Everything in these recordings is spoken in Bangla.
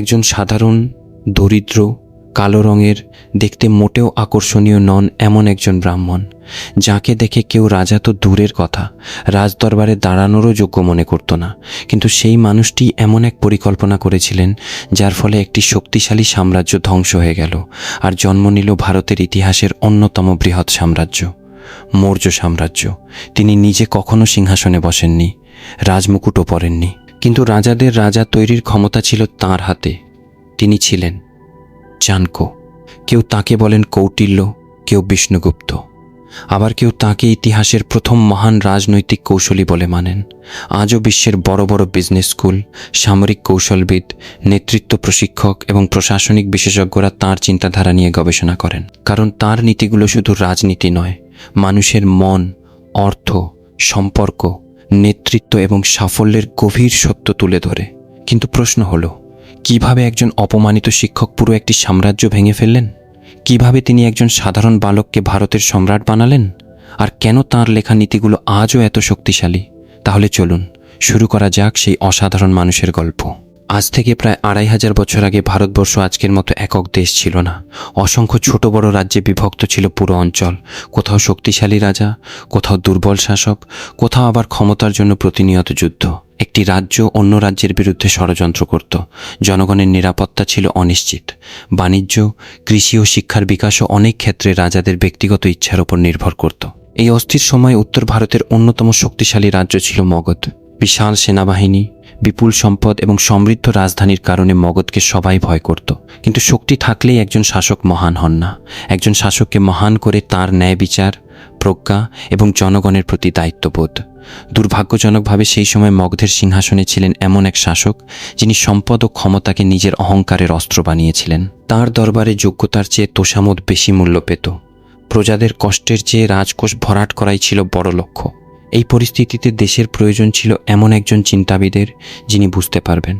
একজন সাধারণ, দরিদ্র, কালো রঙের, দেখতে মোটেও আকর্ষণীয় নন এমন একজন ব্রাহ্মণ, যাকে দেখে কেউ রাজা তো দূরের কথা, রাজদরবারে দাঁড়ানোরও যোগ্য মনে করত না। কিন্তু সেই মানুষটি এমন এক পরিকল্পনা করেছিলেন যার ফলে একটি শক্তিশালী সাম্রাজ্য ধ্বংস হয়ে গেল আর জন্ম নিল ভারতের ইতিহাসের অন্যতম বৃহৎ সাম্রাজ্য, মৌর্য সাম্রাজ্য। তিনি নিজে কখনো সিংহাসনে বসেননি, রাজমুকুটও পরেননি, কিন্তু রাজাদের রাজা তৈরির ক্ষমতা ছিল তাঁর হাতে। তিনি ছিলেন চাণক্য। কেউ তাকে বলেন কৌটিল্য, কেউ বিষ্ণুগুপ্ত, আবার কেউ তাকে ইতিহাসের প্রথম মহান রাজনৈতিক কৌশলী বলে মানেন। আজও বিশ্বের বড় বড় বিজনেস স্কুল, সামরিক কৌশলবিদ, নেতৃত্ব প্রশিক্ষক এবং প্রশাসনিক বিশেষজ্ঞরা তাঁর চিন্তাধারা নিয়ে গবেষণা করেন, কারণ তাঁর নীতিগুলো শুধু রাজনীতি নয়, মানুষের মন, অর্থ, সম্পর্ক, নেতৃত্ব এবং সাফল্যের গভীর সত্য তুলে ধরে। কিন্তু প্রশ্ন হলো, কিভাবে একজন অপমানিত শিক্ষক পুরো একটি সাম্রাজ্য ভেঙে ফেললেন? কিভাবে তিনি একজন সাধারণ বালককে ভারতের সম্রাট বানালেন? আর কেন তাঁর লেখা নীতিগুলো আজও এত শক্তিশালী? তাহলে চলুন শুরু করা যাক সেই অসাধারণ মানুষের গল্প। আজ থেকে প্রায় 2500 বছর আগে ভারতবর্ষ আজকের মতো একক দেশ ছিল না। অসংখ্য ছোট বড় রাজ্যে বিভক্ত ছিল পুরো অঞ্চল। কোথাও শক্তিশালী রাজা, কোথাও দুর্বল শাসক, কোথাও আবার ক্ষমতার জন্য প্রতিনিয়ত যুদ্ধ। একটি রাজ্য অন্য রাজ্যের বিরুদ্ধে ষড়যন্ত্র করত। জনগণের নিরাপত্তা ছিল অনিশ্চিত। বাণিজ্য, কৃষি ও শিক্ষার বিকাশও অনেক ক্ষেত্রে রাজাদের ব্যক্তিগত ইচ্ছার উপর নির্ভর করত। এই অস্থির সময়ে উত্তর ভারতের অন্যতম শক্তিশালী রাজ্য ছিল মগধ। বিশাল সেনাবাহিনী, বিপুল সম্পদ এবং সমৃদ্ধ রাজধানীর কারণে মগধকে সবাই ভয় করত। কিন্তু শক্তি থাকলেই একজন শাসক মহান হন না। একজন শাসককে মহান করে তার ন্যায় বিচার, প্রজ্ঞা এবং জনগণের প্রতি দায়িত্ববোধ। দুর্ভাগ্যজনকভাবে সেই সময় মগধের সিংহাসনে ছিলেন এমন এক শাসক যিনি সম্পদ ও ক্ষমতাকে নিজের অহংকারের অস্ত্র বানিয়েছিলেন। তার দরবারে যোগ্যতার চেয়ে তোষামোদ বেশি মূল্য পেত। প্রজাদের কষ্টের চেয়ে রাজকোষ ভরাট করাই ছিল বড় লক্ষ্য। এই পরিস্থিতিতে দেশের প্রয়োজন ছিল এমন একজন চিন্তাবিদের যিনি বুঝতে পারবেন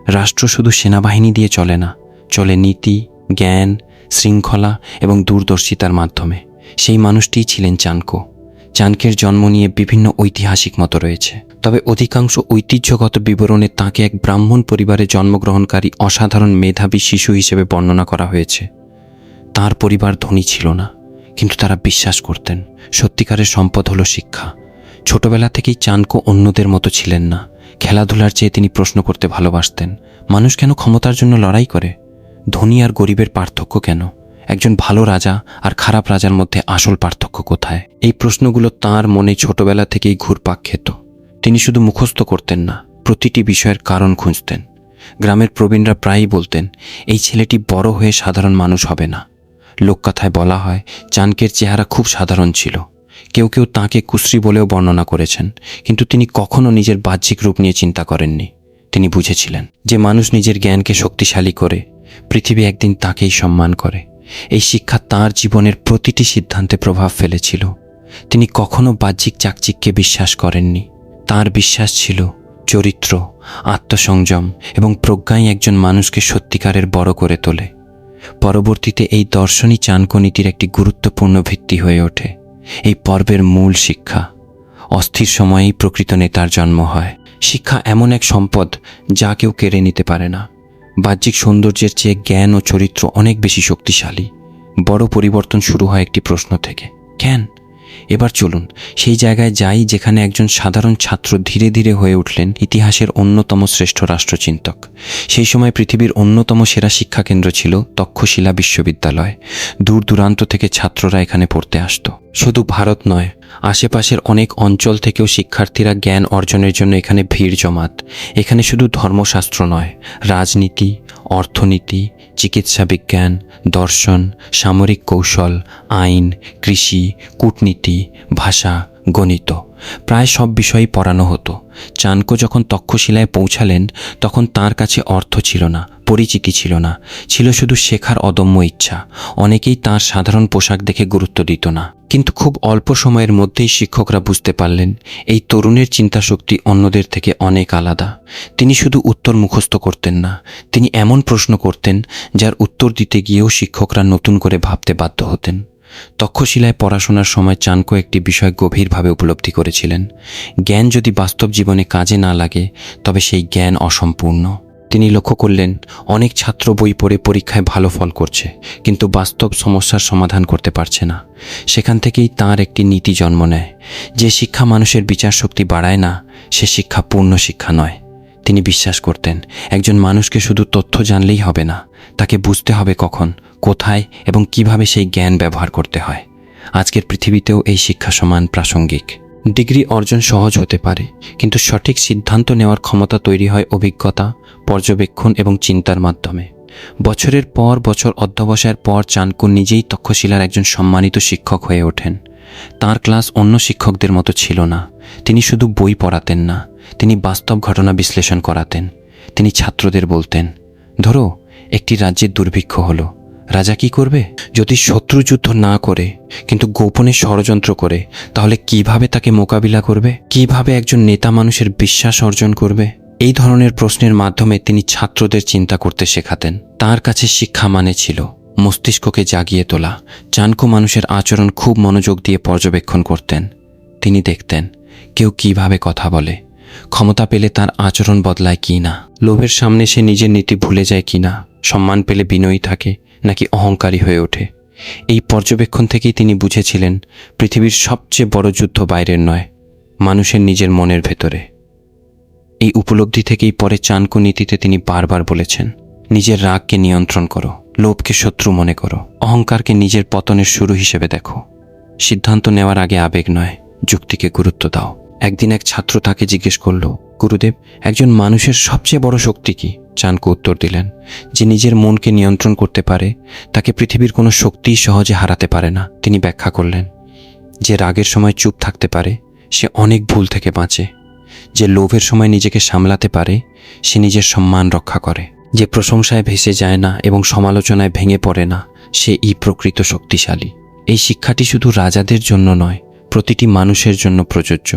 রাষ্ট্র শুধু সেনাবাহিনী দিয়ে চলে না, চলে নীতি, জ্ঞান, শৃঙ্খলা এবং দূরদর্শিতার মাধ্যমে। সেই মানুষটিই ছিলেন চাণক্য। চাণক্যের জন্ম নিয়ে বিভিন্ন ঐতিহাসিক মত রয়েছে, তবে অধিকাংশ ঐতিহ্যগত বিবরণে তাঁকে এক ব্রাহ্মণ পরিবারে জন্মগ্রহণকারী অসাধারণ মেধাবী শিশু হিসেবে বর্ণনা করা হয়েছে। তাঁর পরিবার ধনী ছিল না, কিন্তু তারা বিশ্বাস করতেন সত্যিকারের সম্পদ হলো শিক্ষা। ছোটবেলা থেকেই চাণক্য অন্যদের মতো ছিলেন না। খেলাধুলার চেয়ে তিনি প্রশ্ন করতে ভালোবাসতেন, মানুষ কেন ক্ষমতার জন্য লড়াই করে? ধনী আর গরিবের পার্থক্য কেন? একজন ভালো রাজা আর খারাপ রাজার মধ্যে আসল পার্থক্য কোথায়? এই প্রশ্নগুলো তাঁর মনে ছোটবেলা থেকেই ঘুরপাক খেত। তিনি শুধু মুখস্থ করতেন না, প্রতিটি বিষয়ের কারণ খুঁজতেন। গ্রামের প্রবীণরা প্রায়ই বলতেন, এই ছেলেটি বড় হয়ে সাধারণ মানুষ হবে না। লোককথায় বলা হয় চাণক্যের চেহারা খুব সাধারণ ছিল। কেউ কেউ তাঁকে কুশ্রী বলেও বর্ণনা করেছেন, কিন্তু তিনি কখনো নিজের বাহ্যিক রূপ নিয়ে চিন্তা করেননি। তিনি বুঝেছিলেন যে মানুষ নিজের জ্ঞানকে শক্তিশালী করে, পৃথিবী একদিন তাকেই সম্মান করে। এই শিক্ষা তাঁর জীবনের প্রতিটি সিদ্ধান্তে প্রভাব ফেলেছিল। তিনি কখনো বাহ্যিক চাকচিক্যে বিশ্বাস করেননি। তাঁর বিশ্বাস ছিল চরিত্র, আত্মসংযম এবং প্রজ্ঞাই একজন মানুষকে সত্যিকারের বড় করে তোলে। পরবর্তীতে এই দর্শনই চাণক্য নীতির একটি গুরুত্বপূর্ণ ভিত্তি হয়ে ওঠে। এই পর্বের মূল শিক্ষা, অস্থির সময়েই প্রকৃত নেতার জন্ম হয়। শিক্ষা এমন এক সম্পদ যা কেউ কেড়ে নিতে পারে না। বাহ্যিক সৌন্দর্যের চেয়ে জ্ঞান ও চরিত্র অনেক বেশি শক্তিশালী। বড় পরিবর্তন শুরু হয় একটি প্রশ্ন থেকে, কেন? এবার চলুন সেই জায়গায় যাই যেখানে একজন সাধারণ ছাত্র ধীরে ধীরে হয়ে উঠলেন ইতিহাসের অন্যতম শ্রেষ্ঠ রাষ্ট্রচিন্তক। সেই সময় পৃথিবীর অন্যতম সেরা শিক্ষাকেন্দ্র ছিল তক্ষশিলা বিশ্ববিদ্যালয়। দূর দূরান্ত থেকে ছাত্ররা এখানে পড়তে আসতো। শুধু ভারত নয়, আশেপাশের অনেক অঞ্চল থেকেও শিক্ষার্থীরা জ্ঞান অর্জনের জন্য এখানে ভিড় জমাত। এখানে শুধু ধর্মশাস্ত্র নয়, রাজনীতি, অর্থনীতি, চিকিৎসা বিজ্ঞান, দর্শন, সামরিক কৌশল, আইন, কৃষি, কূটনীতি, ভাষা, গণিত, প্রায় সব বিষয়ই পড়ানো হতো। চাণক্য যখন তক্ষশিলায় পৌঁছালেন তখন তার কাছে অর্থ ছিল না, পরিচিতি ছিল না, ছিল শুধু শেখার অদম্য ইচ্ছা। অনেকেই তার সাধারণ পোশাক দেখে গুরুত্ব দিত না, কিন্তু খুব অল্প সময়ের মধ্যেই শিক্ষকরা বুঝতে পারলেন এই তরুণের চিন্তাশক্তি অন্যদের থেকে অনেক আলাদা। তিনি শুধু উত্তর মুখস্থ করতেন না, তিনি এমন প্রশ্ন করতেন যার উত্তর দিতে গিয়েও শিক্ষকরা নতুন করে ভাবতে বাধ্য হতেন। তক্ষশিলায় পড়াশোনার সময় চাণক্য একটি বিষয় গভীরভাবে উপলব্ধি করেছিলেন, জ্ঞান যদি বাস্তব জীবনে কাজে না লাগে তবে সেই জ্ঞান অসম্পূর্ণ। তিনি লক্ষ্য করলেন অনেক ছাত্র বই পড়ে পরীক্ষায় ভালো ফল করছে, কিন্তু বাস্তব সমস্যার সমাধান করতে পারছে না। সেখান থেকেই তাঁর একটি নীতি জন্ম নেয়, যে শিক্ষা মানুষের বিচার শক্তি বাড়ায় না, সে শিক্ষা পূর্ণ শিক্ষা নয়। তিনি বিশ্বাস করতেন একজন মানুষকে শুধু তথ্য জানলেই হবে না, তাকে বুঝতে হবে কখন, কোথায় এবং কিভাবে সেই জ্ঞান ব্যবহার করতে হয়। আজকের পৃথিবীতেও এই শিক্ষা সমান প্রাসঙ্গিক। ডিগ্রি অর্জন সহজ হতে পারে, কিন্তু সঠিক সিদ্ধান্ত নেওয়ার ক্ষমতা তৈরি হয় অভিজ্ঞতা, পর্যবেক্ষণ এবং চিন্তার মাধ্যমে। বছরের পর বছর অধ্যবসায়ের পর চাণক্য নিজেই তক্ষশিলার একজন সম্মানিত শিক্ষক হয়ে ওঠেন। তার ক্লাস অন্য শিক্ষকদের মতো ছিল না। তিনি শুধু বই পড়াতেন না, তিনি বাস্তব ঘটনা বিশ্লেষণ করাতেন। তিনি ছাত্রদের বলতেন, ধরো একটি রাজ্যের দুর্ভিক্ষ হলো, রাজা কি করবে? যদি শত্রু যুদ্ধ না করে কিন্তু গোপনে ষড়যন্ত্র করে, তাহলে কিভাবে তাকে মোকাবিলা করবে? কিভাবে একজন নেতা মানুষের বিশ্বাস অর্জন করবে? এই ধরনের প্রশ্নের মাধ্যমে তিনি ছাত্রদের চিন্তা করতে শেখাতেন। তার কাছে শিক্ষা মানে ছিল মস্তিষ্ককে জাগিয়ে তোলা। চাণক্য মানুষের আচরণ খুব মনোযোগ দিয়ে পর্যবেক্ষণ করতেন। তিনি দেখতেন কেউ কিভাবে কথা বলে, ক্ষমতা পেলে তার আচরণ বদলায় কি না, লোভের সামনে সে নিজের নীতি ভুলে যায় কিনা, সম্মান পেলে বিনয়ী থাকে নাকি অহংকারী হয়ে ওঠে। এই পর্যবেক্ষণ থেকেই তিনি বুঝেছিলেন পৃথিবীর সবচেয়ে বড় যুদ্ধ বাইরের নয়, মানুষের নিজের মনের ভেতরে। এই উপলব্ধি থেকেই পরে চাণক্য নীতিতে তিনি বারবার বলেছেন, নিজের রাগকে নিয়ন্ত্রণ করো, লোভকে শত্রু মনে করো, অহংকারকে নিজের পতনের শুরু হিসেবে দেখো। সিদ্ধান্ত নেওয়ার আগে আবেগ নয়, যুক্তিকে গুরুত্ব দাও। একদিন এক ছাত্র তাকে জিজ্ঞেস করল, গুরুদেব, একজন মানুষের সবচেয়ে বড় শক্তি কি? চাণক্য উত্তর দিলেন, যে নিজের মনকে নিয়ন্ত্রণ করতে পারে তাকে পৃথিবীর কোনো শক্তিই সহজে হারাতে পারে না। তিনি ব্যাখ্যা করলেন, যে রাগের সময় চুপ থাকতে পারে সে অনেক ভুল থেকে বাঁচে, যে লোভের সময় নিজেকে সামলাতে পারে সে নিজের সম্মান রক্ষা করে, যে প্রশংসায় ভেসে যায় না এবং সমালোচনায় ভেঙে পড়ে না, সে প্রকৃত শক্তিশালী। এই শিক্ষাটি শুধু রাজাদের জন্য নয়, প্রতিটি মানুষের জন্য প্রযোজ্য।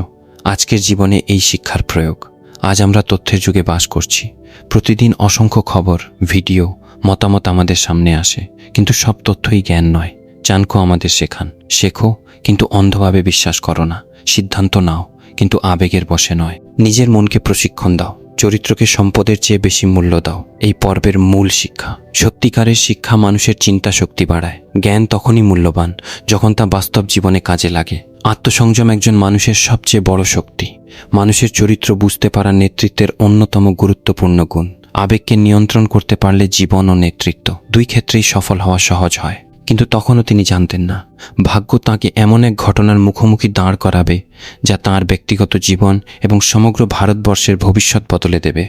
আজকের জীবনে এই শিক্ষার প্রয়োগ। আজ আমরা তথ্যের যুগে বাস করছি। প্রতিদিন অসংখ্য খবর, ভিডিও, মতামত আমাদের সামনে আসে, কিন্তু সব তথ্যই জ্ঞান নয়। চাণক্য আমাদের শেখান, শেখো কিন্তু অন্ধভাবে বিশ্বাস করো না, সিদ্ধান্ত নাও কিন্তু আবেগের বশে নয়, নিজের মনকে প্রশিক্ষণ দাও, চরিত্রকে সম্পদের চেয়ে বেশি মূল্য দাও। এই পর্বের মূল শিক্ষা। সত্যিকারের শিক্ষা মানুষের চিন্তা শক্তি বাড়ায়। জ্ঞান তখনই মূল্যবান যখন তা বাস্তব জীবনে কাজে লাগে। আত্মসংযম একজন মানুষের সবচেয়ে বড় শক্তি। মানুষের চরিত্র বুঝতে পারা নেতৃত্বের অন্যতম গুরুত্বপূর্ণ গুণ। আবেগকে নিয়ন্ত্রণ করতে পারলে জীবন ও নেতৃত্ব দুই ক্ষেত্রেই সফল হওয়া সহজ হয়। কিন্তু তখনও তিনি জানতেন না, ভাগ্য তাঁকে এমন এক ঘটনার মুখোমুখি দাঁড় করাবে যা তাঁর ব্যক্তিগত জীবন এবং সমগ্র ভারতবর্ষের ভবিষ্যৎ বদলে দেবে।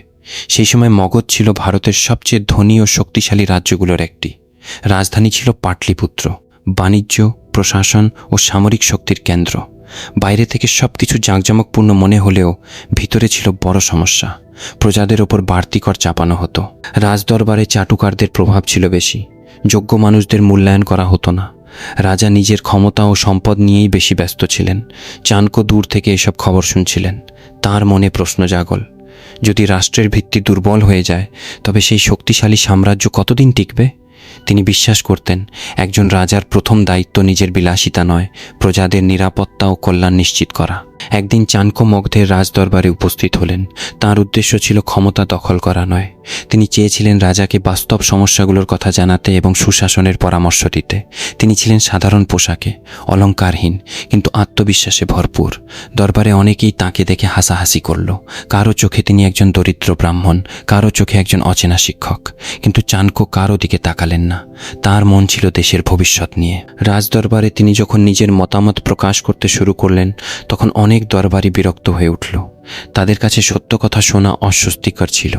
সেই সময় মগধ ছিল ভারতের সবচেয়ে ধনী ও শক্তিশালী রাজ্যগুলোর একটি। রাজধানী ছিল পাটলিপুত্র, বাণিজ্য, প্রশাসন ও সামরিক শক্তির কেন্দ্র। বাইরে থেকে সবকিছু জাঁকজমকপূর্ণ মনে হলেও ভিতরে ছিল বড় সমস্যা। প্রজাদের ওপর বাড়তি কর চাপানো হতো। রাজদরবারে চাটুকারদের প্রভাব ছিল বেশি। যোগ্য মানুষদের মূল্যায়ন করা হতো না। রাজা নিজের ক্ষমতা ও সম্পদ নিয়েই বেশি ব্যস্ত ছিলেন। চাণক্য দূর থেকে এসব খবর শুনছিলেন। তার মনে প্রশ্ন জাগল, যদি রাষ্ট্রের ভিত্তি দুর্বল হয়ে যায় তবে সেই শক্তিশালী সাম্রাজ্য কতদিন টিকবে? তিনি বিশ্বাস করতেন একজন রাজার প্রথম দায়িত্ব নিজের বিলাসিতা নয়, প্রজাদের নিরাপত্তা ও কল্যাণ নিশ্চিত করা। একদিন চাণক্য মগধের রাজদরবারে উপস্থিত হলেন। তার উদ্দেশ্য ছিল ক্ষমতা দখল করা নয়। তিনি চেয়েছিলেন রাজাকে বাস্তব সমস্যাগুলোর কথা জানাতে এবং সুশাসনের পরামর্শ দিতে। তিনি ছিলেন সাধারণ পোশাকে, অলংকারহীন, কিন্তু আত্মবিশ্বাসে ভরপুর। দরবারে অনেকেই তাকে দেখে হাসাহাসি করল। কারো চোখে তিনি একজন দরিদ্র ব্রাহ্মণ, কারো চোখে একজন অচেনা শিক্ষক। কিন্তু চাণক্য কারো দিকে তাকালেন না। তার মন ছিল দেশের ভবিষ্যৎ নিয়ে। রাজদরবারে তিনি যখন নিজের মতামত প্রকাশ করতে শুরু করলেন, তখন অনেক দরবারি বিরক্ত হয়ে উঠল। তাদের কাছে সত্য কথা শোনা অস্বস্তিকর ছিল।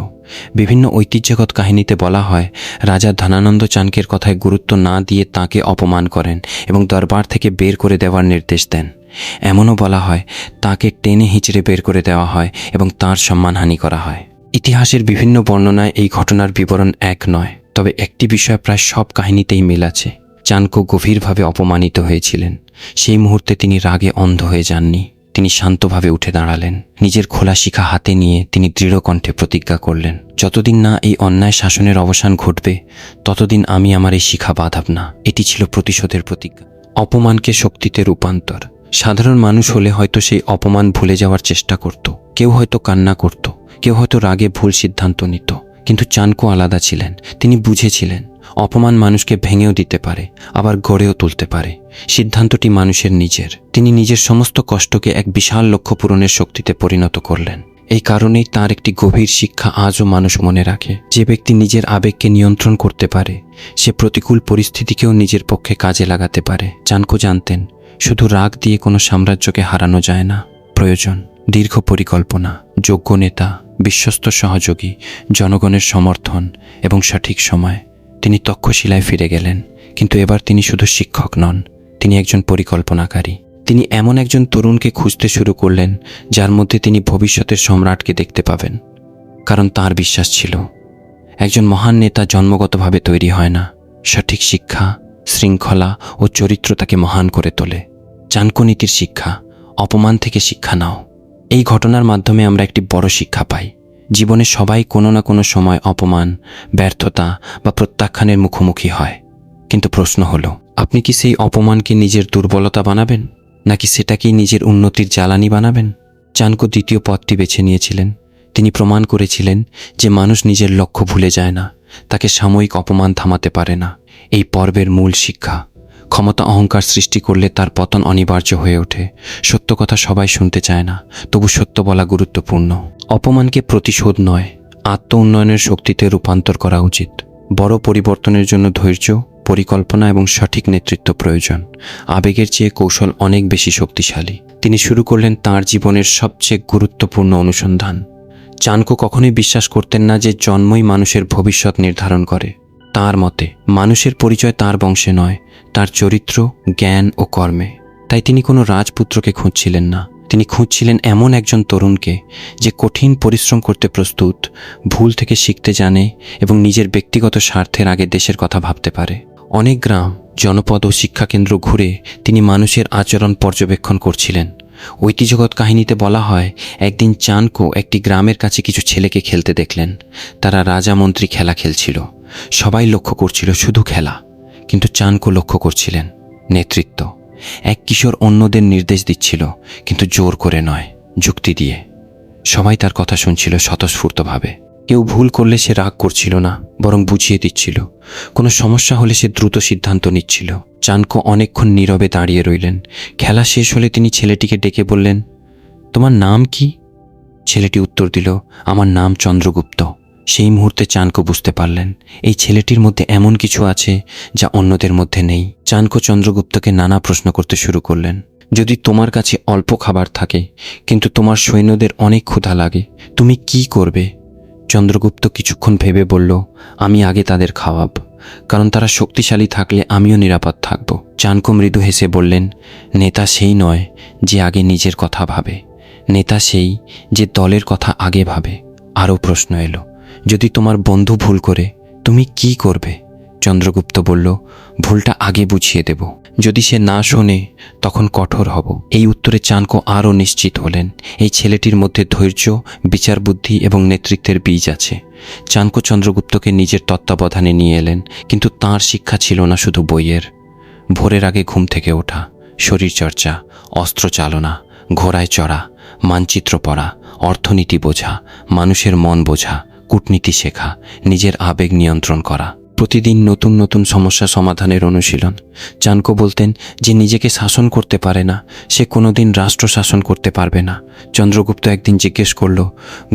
বিভিন্ন ঐতিহ্যগত কাহিনীতে বলা হয়, রাজা ধনানন্দ চাণক্যের কথায় গুরুত্ব না দিয়ে তাঁকে অপমান করেন এবং দরবার থেকে বের করে দেওয়ার নির্দেশ দেন। এমনও বলা হয়, তাকে টেনে হিঁচড়ে বের করে দেওয়া হয় এবং তাঁর সম্মানহানি করা হয়। ইতিহাসের বিভিন্ন বর্ণনায় এই ঘটনার বিবরণ এক নয়, তবে একটি বিষয় প্রায় সব কাহিনীতেই মিল আছে। চাণক্য গভীরভাবে অপমানিত হয়েছিলেন। সেই মুহূর্তে তিনি রাগে অন্ধ হয়ে যাননি। তিনি শান্তভাবে উঠে দাঁড়ালেন। নিজের খোলা শিখা হাতে নিয়ে তিনি দৃঢ় কণ্ঠে প্রতিজ্ঞা করলেন, যতদিন না এই অন্যায় শাসনের অবসান ঘটবে ততদিন আমি আমার এই শিখা বাঁধাব না। এটি ছিল প্রতিশোধের প্রতিজ্ঞা। অপমানকে শক্তিতে রূপান্তর। সাধারণ মানুষ হলে হয়তো সেই অপমান ভুলে যাওয়ার চেষ্টা করত। কেউ হয়তো কান্না করত, কেউ হয়তো রাগে ভুল সিদ্ধান্ত নিত, কিন্তু চাণক্য আলাদা ছিলেন। তিনি বুঝেছিলেন অপমান মানুষকে ভেঙেও দিতে পারে, আবার গড়েও তুলতে পারে। সিদ্ধান্তটি মানুষের নিজের। তিনি নিজের সমস্ত কষ্টকে এক বিশাল লক্ষ্য পূরণের শক্তিতে পরিণত করলেন। এই কারণেই তার একটি গভীর শিক্ষা আজও মানুষ মনে রাখে। যে ব্যক্তি নিজের আবেগকে নিয়ন্ত্রণ করতে পারে, সে প্রতিকূল পরিস্থিতিকেও নিজের পক্ষে কাজে লাগাতে পারে। চাণক্য জানতেন শুধু রাগ দিয়ে কোনো সাম্রাজ্যকে হারানো যায় না, প্রয়োজন দীর্ঘ পরিকল্পনা, যোগ্য নেতা, বিশ্বস্ত সহযোগী, জনগণের সমর্থন এবং সঠিক সময়। তিনি তক্ষশিলায় ফিরে গেলেন, কিন্তু এবার তিনি শুধু শিক্ষক নন, তিনি একজন পরিকল্পনাকারী। তিনি এমন একজন তরুণকে খুঁজতে শুরু করলেন যার মধ্যে তিনি ভবিষ্যতের সম্রাটকে দেখতে পাবেন। কারণ তার বিশ্বাস ছিল একজন মহান নেতা জন্মগতভাবে তৈরি হয় না, সঠিক শিক্ষা, শৃঙ্খলা ও চরিত্র তাকে মহান করে তোলে। চাণক্যনীতির শিক্ষা, অপমান থেকে শিক্ষা নাও। এই ঘটনার মাধ্যমে আমরা একটি বড় শিক্ষা পাই। জীবনে সবাই কোনো না কোনো সময় অপমান, ব্যর্থতা বা প্রত্যাখ্যানের মুখোমুখি হয়। কিন্তু প্রশ্ন হলো, আপনি কি সেই অপমানকে নিজের দুর্বলতা বানাবেন, নাকি সেটাকেই নিজের উন্নতির জ্বালানি বানাবেন? চাণক্য দ্বিতীয় পথটি বেছে নিয়েছিলেন। তিনি প্রমাণ করেছিলেন যে মানুষ নিজের লক্ষ্য ভুলে যায় না, তাকে সাময়িক অপমান থামাতে পারে না। এই পর্বের মূল শিক্ষা, ক্ষমতা অহংকার সৃষ্টি করলে তার পতন অনিবার্য হয়ে ওঠে। সত্য কথা সবাই শুনতে চায় না, তবু সত্য বলা গুরুত্বপূর্ণ। অপমানকে প্রতিশোধ নয়, আত্ম উন্নয়নের শক্তিতে রূপান্তর করা উচিত। বড় পরিবর্তনের জন্য ধৈর্য, পরিকল্পনা এবং সঠিক নেতৃত্ব প্রয়োজন। আবেগের চেয়ে কৌশল অনেক বেশি শক্তিশালী। তিনি শুরু করলেন তাঁর জীবনের সবচেয়ে গুরুত্বপূর্ণ অনুসন্ধান। চাণক্য কখনোই বিশ্বাস করতেন না যে জন্মই মানুষের ভবিষ্যৎ নির্ধারণ করে। তাঁর মতে মানুষের পরিচয় তার বংশে নয়, তার চরিত্র, জ্ঞান ও কর্মে। তাই তিনি কোনো রাজপুত্রকে খুঁজছিলেন না, তিনি খুঁজছিলেন এমন একজন তরুণকে যে কঠিন পরিশ্রম করতে প্রস্তুত, ভুল থেকে শিখতে জানে এবং নিজের ব্যক্তিগত স্বার্থের আগে দেশের কথা ভাবতে পারে। অনেক গ্রাম, জনপদ ও শিক্ষাকেন্দ্র ঘুরে তিনি মানুষের আচরণ পর্যবেক্ষণ করছিলেন। ঐতিহ্যগত কাহিনীতে বলা হয়, একদিন চাণক্য একটি গ্রামের কাছে কিছু ছেলেকে খেলতে দেখলেন। তারা রাজা মন্ত্রী খেলা খেলছিল। সবাই লক্ষ্য করছিল শুধু খেলা, কিন্তু চাণক্য লক্ষ্য করছিলেন নেতৃত্ব। এক কিশোর অন্যদের নির্দেশ দিচ্ছিল, কিন্তু জোর করে নয়, যুক্তি দিয়ে। সবাই তার কথা শুনছিল স্বতঃস্ফূর্তভাবে। কেউ ভুল করলে সে রাগ করছিল না, বরং বুঝিয়ে দিচ্ছিল। কোনো সমস্যা হলে সে দ্রুত সিদ্ধান্ত নিচ্ছিল। চাণক্য অনেকক্ষণ নীরবে দাঁড়িয়ে রইলেন। খেলা শেষ হলে তিনি ছেলেটিকে ডেকে বললেন, তোমার নাম কি? ছেলেটি উত্তর দিল, আমার নাম চন্দ্রগুপ্ত। সেই মুহূর্তে চাণক্য বুঝতে পারলেন এই ছেলেটির মধ্যে এমন কিছু আছে যা অন্যদের মধ্যে নেই। চাণক্য চন্দ্রগুপ্তকে নানা প্রশ্ন করতে শুরু করলেন। যদি তোমার কাছে অল্প খাবার থাকে কিন্তু তোমার সৈন্যদের অনেক ক্ষুধা লাগে, তুমি কি করবে? চন্দ্রগুপ্ত কিছুক্ষণ ভেবে বলল, আমি আগে তাদের খাওয়াব, কারণ তারা শক্তিশালী থাকলে আমিও নিরাপদ থাকব। চাণক্য মৃদু হেসে বললেন, নেতা সেই নয় যে আগে নিজের কথা ভাবে, নেতা সেই যে দলের কথা আগে ভাবে। আরও প্রশ্ন এলো, যদি তোমার বন্ধু ভুল করে তুমি কি করবে? চন্দ্রগুপ্ত বলল, ভুলটা আগে বুঝিয়ে দেব, যদি সে না শোনে তখন কঠোর হব। এই উত্তরে চাণক্য আরও নিশ্চিত হলেন এই ছেলেটির মধ্যে ধৈর্য, বিচার বুদ্ধি এবং নেতৃত্বের বীজ আছে। চাণক্য চন্দ্রগুপ্তকে নিজের তত্ত্বাবধানে নিয়ে এলেন, কিন্তু তাঁর শিক্ষা ছিল না শুধু বইয়ের। ভোরের আগে ঘুম থেকে ওঠা, শরীরচর্চা, অস্ত্র চালনা, ঘোড়ায় চড়া, মানচিত্র পড়া, অর্থনীতি বোঝা, মানুষের মন বোঝা, কূটনীতি শেখা, নিজের আবেগ নিয়ন্ত্রণ করা। প্রতিদিন নতুন নতুন সমস্যা সমাধানের অনুশীলন। চাণক্য বলতেন, যে নিজেকে শাসন করতে পারে না সে কোনোদিন রাষ্ট্র শাসন করতে পারবে না। চন্দ্রগুপ্ত একদিন জিজ্ঞেস করল,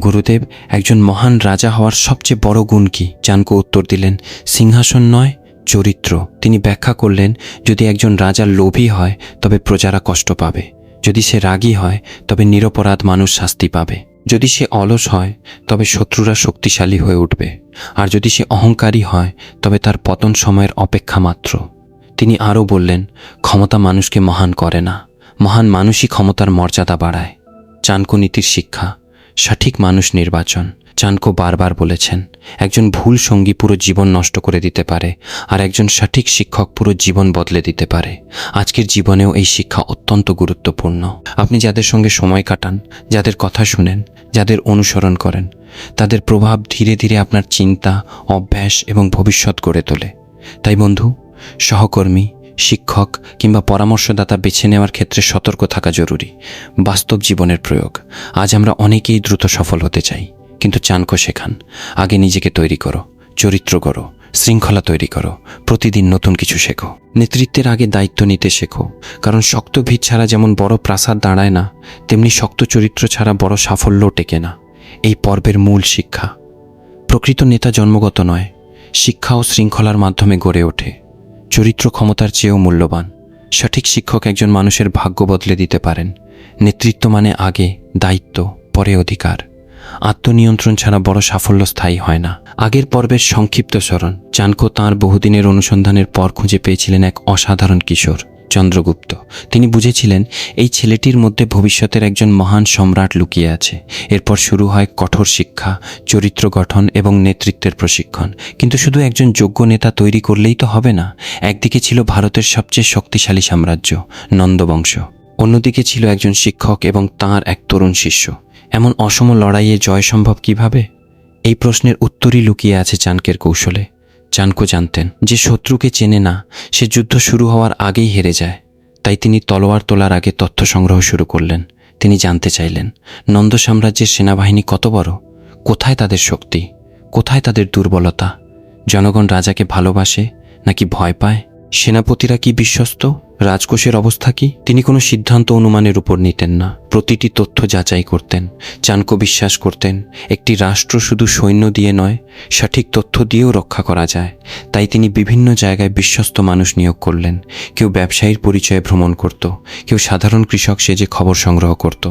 গুরুদেব, একজন মহান রাজা হওয়ার সবচেয়ে বড় গুণ কি? চাণক্য উত্তর দিলেন, সিংহাসন নয়, চরিত্র। তিনি ব্যাখ্যা করলেন, যদি একজন রাজা লোভী হয় তবে প্রজারা কষ্ট পাবে, যদি সে রাগী হয় তবে নিরপরাধ মানুষ শাস্তি পাবে, যদি সে অলস হয় তবে শত্রুরা শক্তিশালী হয়ে উঠবে, আর যদি সে অহংকারী হয় তবে তার পতন সময়ের অপেক্ষা মাত্র। তিনি আরও বললেন, ক্ষমতা মানুষকে মহান করে না, মহান মানুষই ক্ষমতার মর্যাদা বাড়ায়। চাণক্য নীতির শিক্ষা, সঠিক মানুষ নির্বাচন। চাণক্য বারবার বলেছেন, একজন ভুল সঙ্গী পুরো জীবন নষ্ট করে দিতে পারে, আর একজন সঠিক শিক্ষক পুরো জীবন বদলে দিতে পারে। আজকের জীবনেও এই শিক্ষা অত্যন্ত গুরুত্বপূর্ণ। আপনি যাদের সঙ্গে সময় কাটান, যাদের কথা শুনেন, যাদের অনুসরণ করেন, তাদের প্রভাব ধীরে ধীরে আপনার চিন্তা, অভ্যাস এবং ভবিষ্যৎ গড়ে তোলে। তাই বন্ধু, সহকর্মী, শিক্ষক কিংবা পরামর্শদাতা বেছে নেওয়ার ক্ষেত্রে সতর্ক থাকা জরুরি। বাস্তব জীবনের প্রয়োগ। আজ আমরা অনেকেই দ্রুত সফল হতে চাই, কিন্তু চাণক্য শেখান, আগে নিজেকে তৈরি করো, চরিত্র করো, শৃঙ্খলা তৈরি করো, প্রতিদিন নতুন কিছু শেখো। নেতৃত্বের আগে দায়িত্ব নিতে শেখো, কারণ শক্ত ভিত ছাড়া যেমন বড় প্রাসাদ দাঁড়ায় না, তেমনি শক্ত চরিত্র ছাড়া বড় সাফল্যও টেকে না। এই পর্বের মূল শিক্ষা: প্রকৃত নেতা জন্মগত নয়, শিক্ষা ও শৃঙ্খলার মাধ্যমে গড়ে ওঠে। চরিত্র ক্ষমতার চেয়েও মূল্যবান। সঠিক শিক্ষক একজন মানুষের ভাগ্য বদলে দিতে পারেন। নেতৃত্ব মানে আগে দায়িত্ব, পরে অধিকার। আত্মনিয়ন্ত্রণ ছাড়া বড় সাফল্য স্থায়ী হয় না। আগের পর্বের সংক্ষিপ্ত স্মরণ: চাণক্য তাঁর বহুদিনের অনুসন্ধানের পর খুঁজে পেয়েছিলেন এক অসাধারণ কিশোর, চন্দ্রগুপ্ত। তিনি বুঝেছিলেন এই ছেলেটির মধ্যে ভবিষ্যতের একজন মহান সম্রাট লুকিয়ে আছে। এরপর শুরু হয় কঠোর শিক্ষা, চরিত্র গঠন এবং নেতৃত্বের প্রশিক্ষণ। কিন্তু শুধু একজন যোগ্য নেতা তৈরি করলেই তো হবে না। একদিকে ছিল ভারতের সবচেয়ে শক্তিশালী সাম্রাজ্য, নন্দবংশ। অন্যদিকে ছিল একজন শিক্ষক এবং তাঁর এক তরুণ শিষ্য। এমন অসম লড়াইয়ে জয় সম্ভব কিভাবে? এই প্রশ্নের উত্তরই লুকিয়ে আছে চাণক্যের কৌশলে। চাণক্য জানতেন যে শত্রুকে চেনে না, সে যুদ্ধ শুরু হওয়ার আগেই হেরে যায়। তাই তিনি তলোয়ার তোলার আগে তথ্য সংগ্রহ শুরু করলেন। তিনি জানতে চাইলেন নন্দ সাম্রাজ্যের সেনাবাহিনী কত বড়, কোথায় তাদের শক্তি, কোথায় তাদের দুর্বলতা। জনগণ রাজাকে ভালোবাসে নাকি ভয় পায়? সেনাপতিরা কি বিশ্বস্ত? রাজকোষের অবস্থা কি? তিনি কোনো সিদ্ধান্ত অনুমানের উপর নিতেন না, প্রতিটি তথ্য যাচাই করতেন। চাণক্য বিশ্বাস করতেন একটি রাষ্ট্র শুধু সৈন্য দিয়ে নয়, সঠিক তথ্য দিয়েও রক্ষা করা যায়। তাই তিনি বিভিন্ন জায়গায় বিশ্বস্ত মানুষ নিয়োগ করলেন। কেউ ব্যবসায়ীর পরিচয়ে ভ্রমণ করত, কেউ সাধারণ কৃষক সেজে খবর সংগ্রহ করত,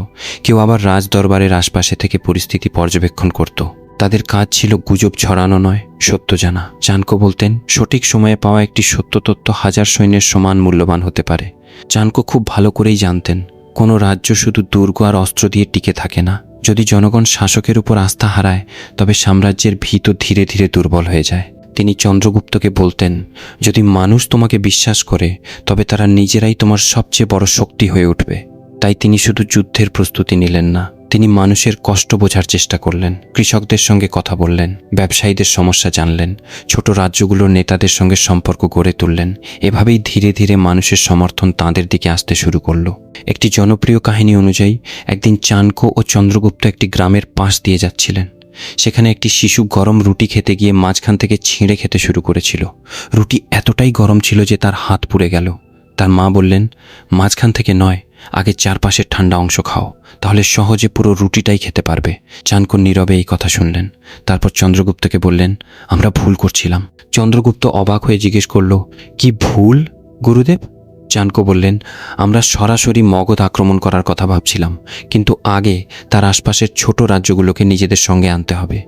কেউ আবার রাজদরবারের আশপাশে থেকে পরিস্থিতি পর্যবেক্ষণ করত। তাদের কাজ ছিল গুজব ছড়ানো নয়, সত্য জানা। চাণক্য বলতেন সঠিক সময়ে পাওয়া একটি সত্য তথ্য হাজার সৈন্যের সমান মূল্যবান হতে পারে। চাণক্য খুব ভালো করেই জানতেন কোনো রাজ্য শুধু দুর্গ আর অস্ত্র দিয়ে টিকে থাকে না। যদি জনগণ শাসকের উপর আস্থা হারায়, তবে সাম্রাজ্যের ভিত ধীরে ধীরে দুর্বল হয়ে যায়। তিনি চন্দ্রগুপ্তকে বলতেন, যদি মানুষ তোমাকে বিশ্বাস করে, তবে তারা নিজেরাই তোমার সবচেয়ে বড় শক্তি হয়ে উঠবে। তাই তিনি শুধু যুদ্ধের প্রস্তুতি নিলেন না, তিনি মানুষের কষ্ট বোঝার চেষ্টা করলেন। কৃষকদের সঙ্গে কথা বললেন, ব্যবসায়ীদের সমস্যা জানলেন, ছোট রাজ্যগুলোর নেতাদের সঙ্গে সম্পর্ক গড়ে তুললেন। এভাবেই ধীরে ধীরে মানুষের সমর্থন তাঁদের দিকে আসতে শুরু করল। একটি জনপ্রিয় কাহিনী অনুযায়ী একদিন চাণক্য ও চন্দ্রগুপ্ত একটি গ্রামের পাশ দিয়ে যাচ্ছিলেন। সেখানে একটি শিশু গরম রুটি খেতে গিয়ে মাঝখান থেকে ছিঁড়ে খেতে শুরু করেছিল। রুটি এতটাই গরম ছিল যে তার হাত পুড়ে গেল। তার মা বললেন, মাঝখান থেকে নয়, আগে চারপাশের ঠান্ডা অংশ খাও, তাহলে সহজে পুরো রুটিটাই খেতে পারবে। চাণক্য নীরবে এই কথা শুনলেন। তারপর চন্দ্রগুপ্তকে বললেন, আমরা ভুল করছিলাম। চন্দ্রগুপ্ত অবাক হয়ে জিজ্ঞেস করল, কি ভুল গুরুদেব? চাণক্য বললেন, আমরা সরাসরি মগধ আক্রমণ করার কথা ভাবছিলাম, কিন্তু আগে তার আশপাশের ছোট রাজ্যগুলোকে নিজেদের সঙ্গে আনতে হবে।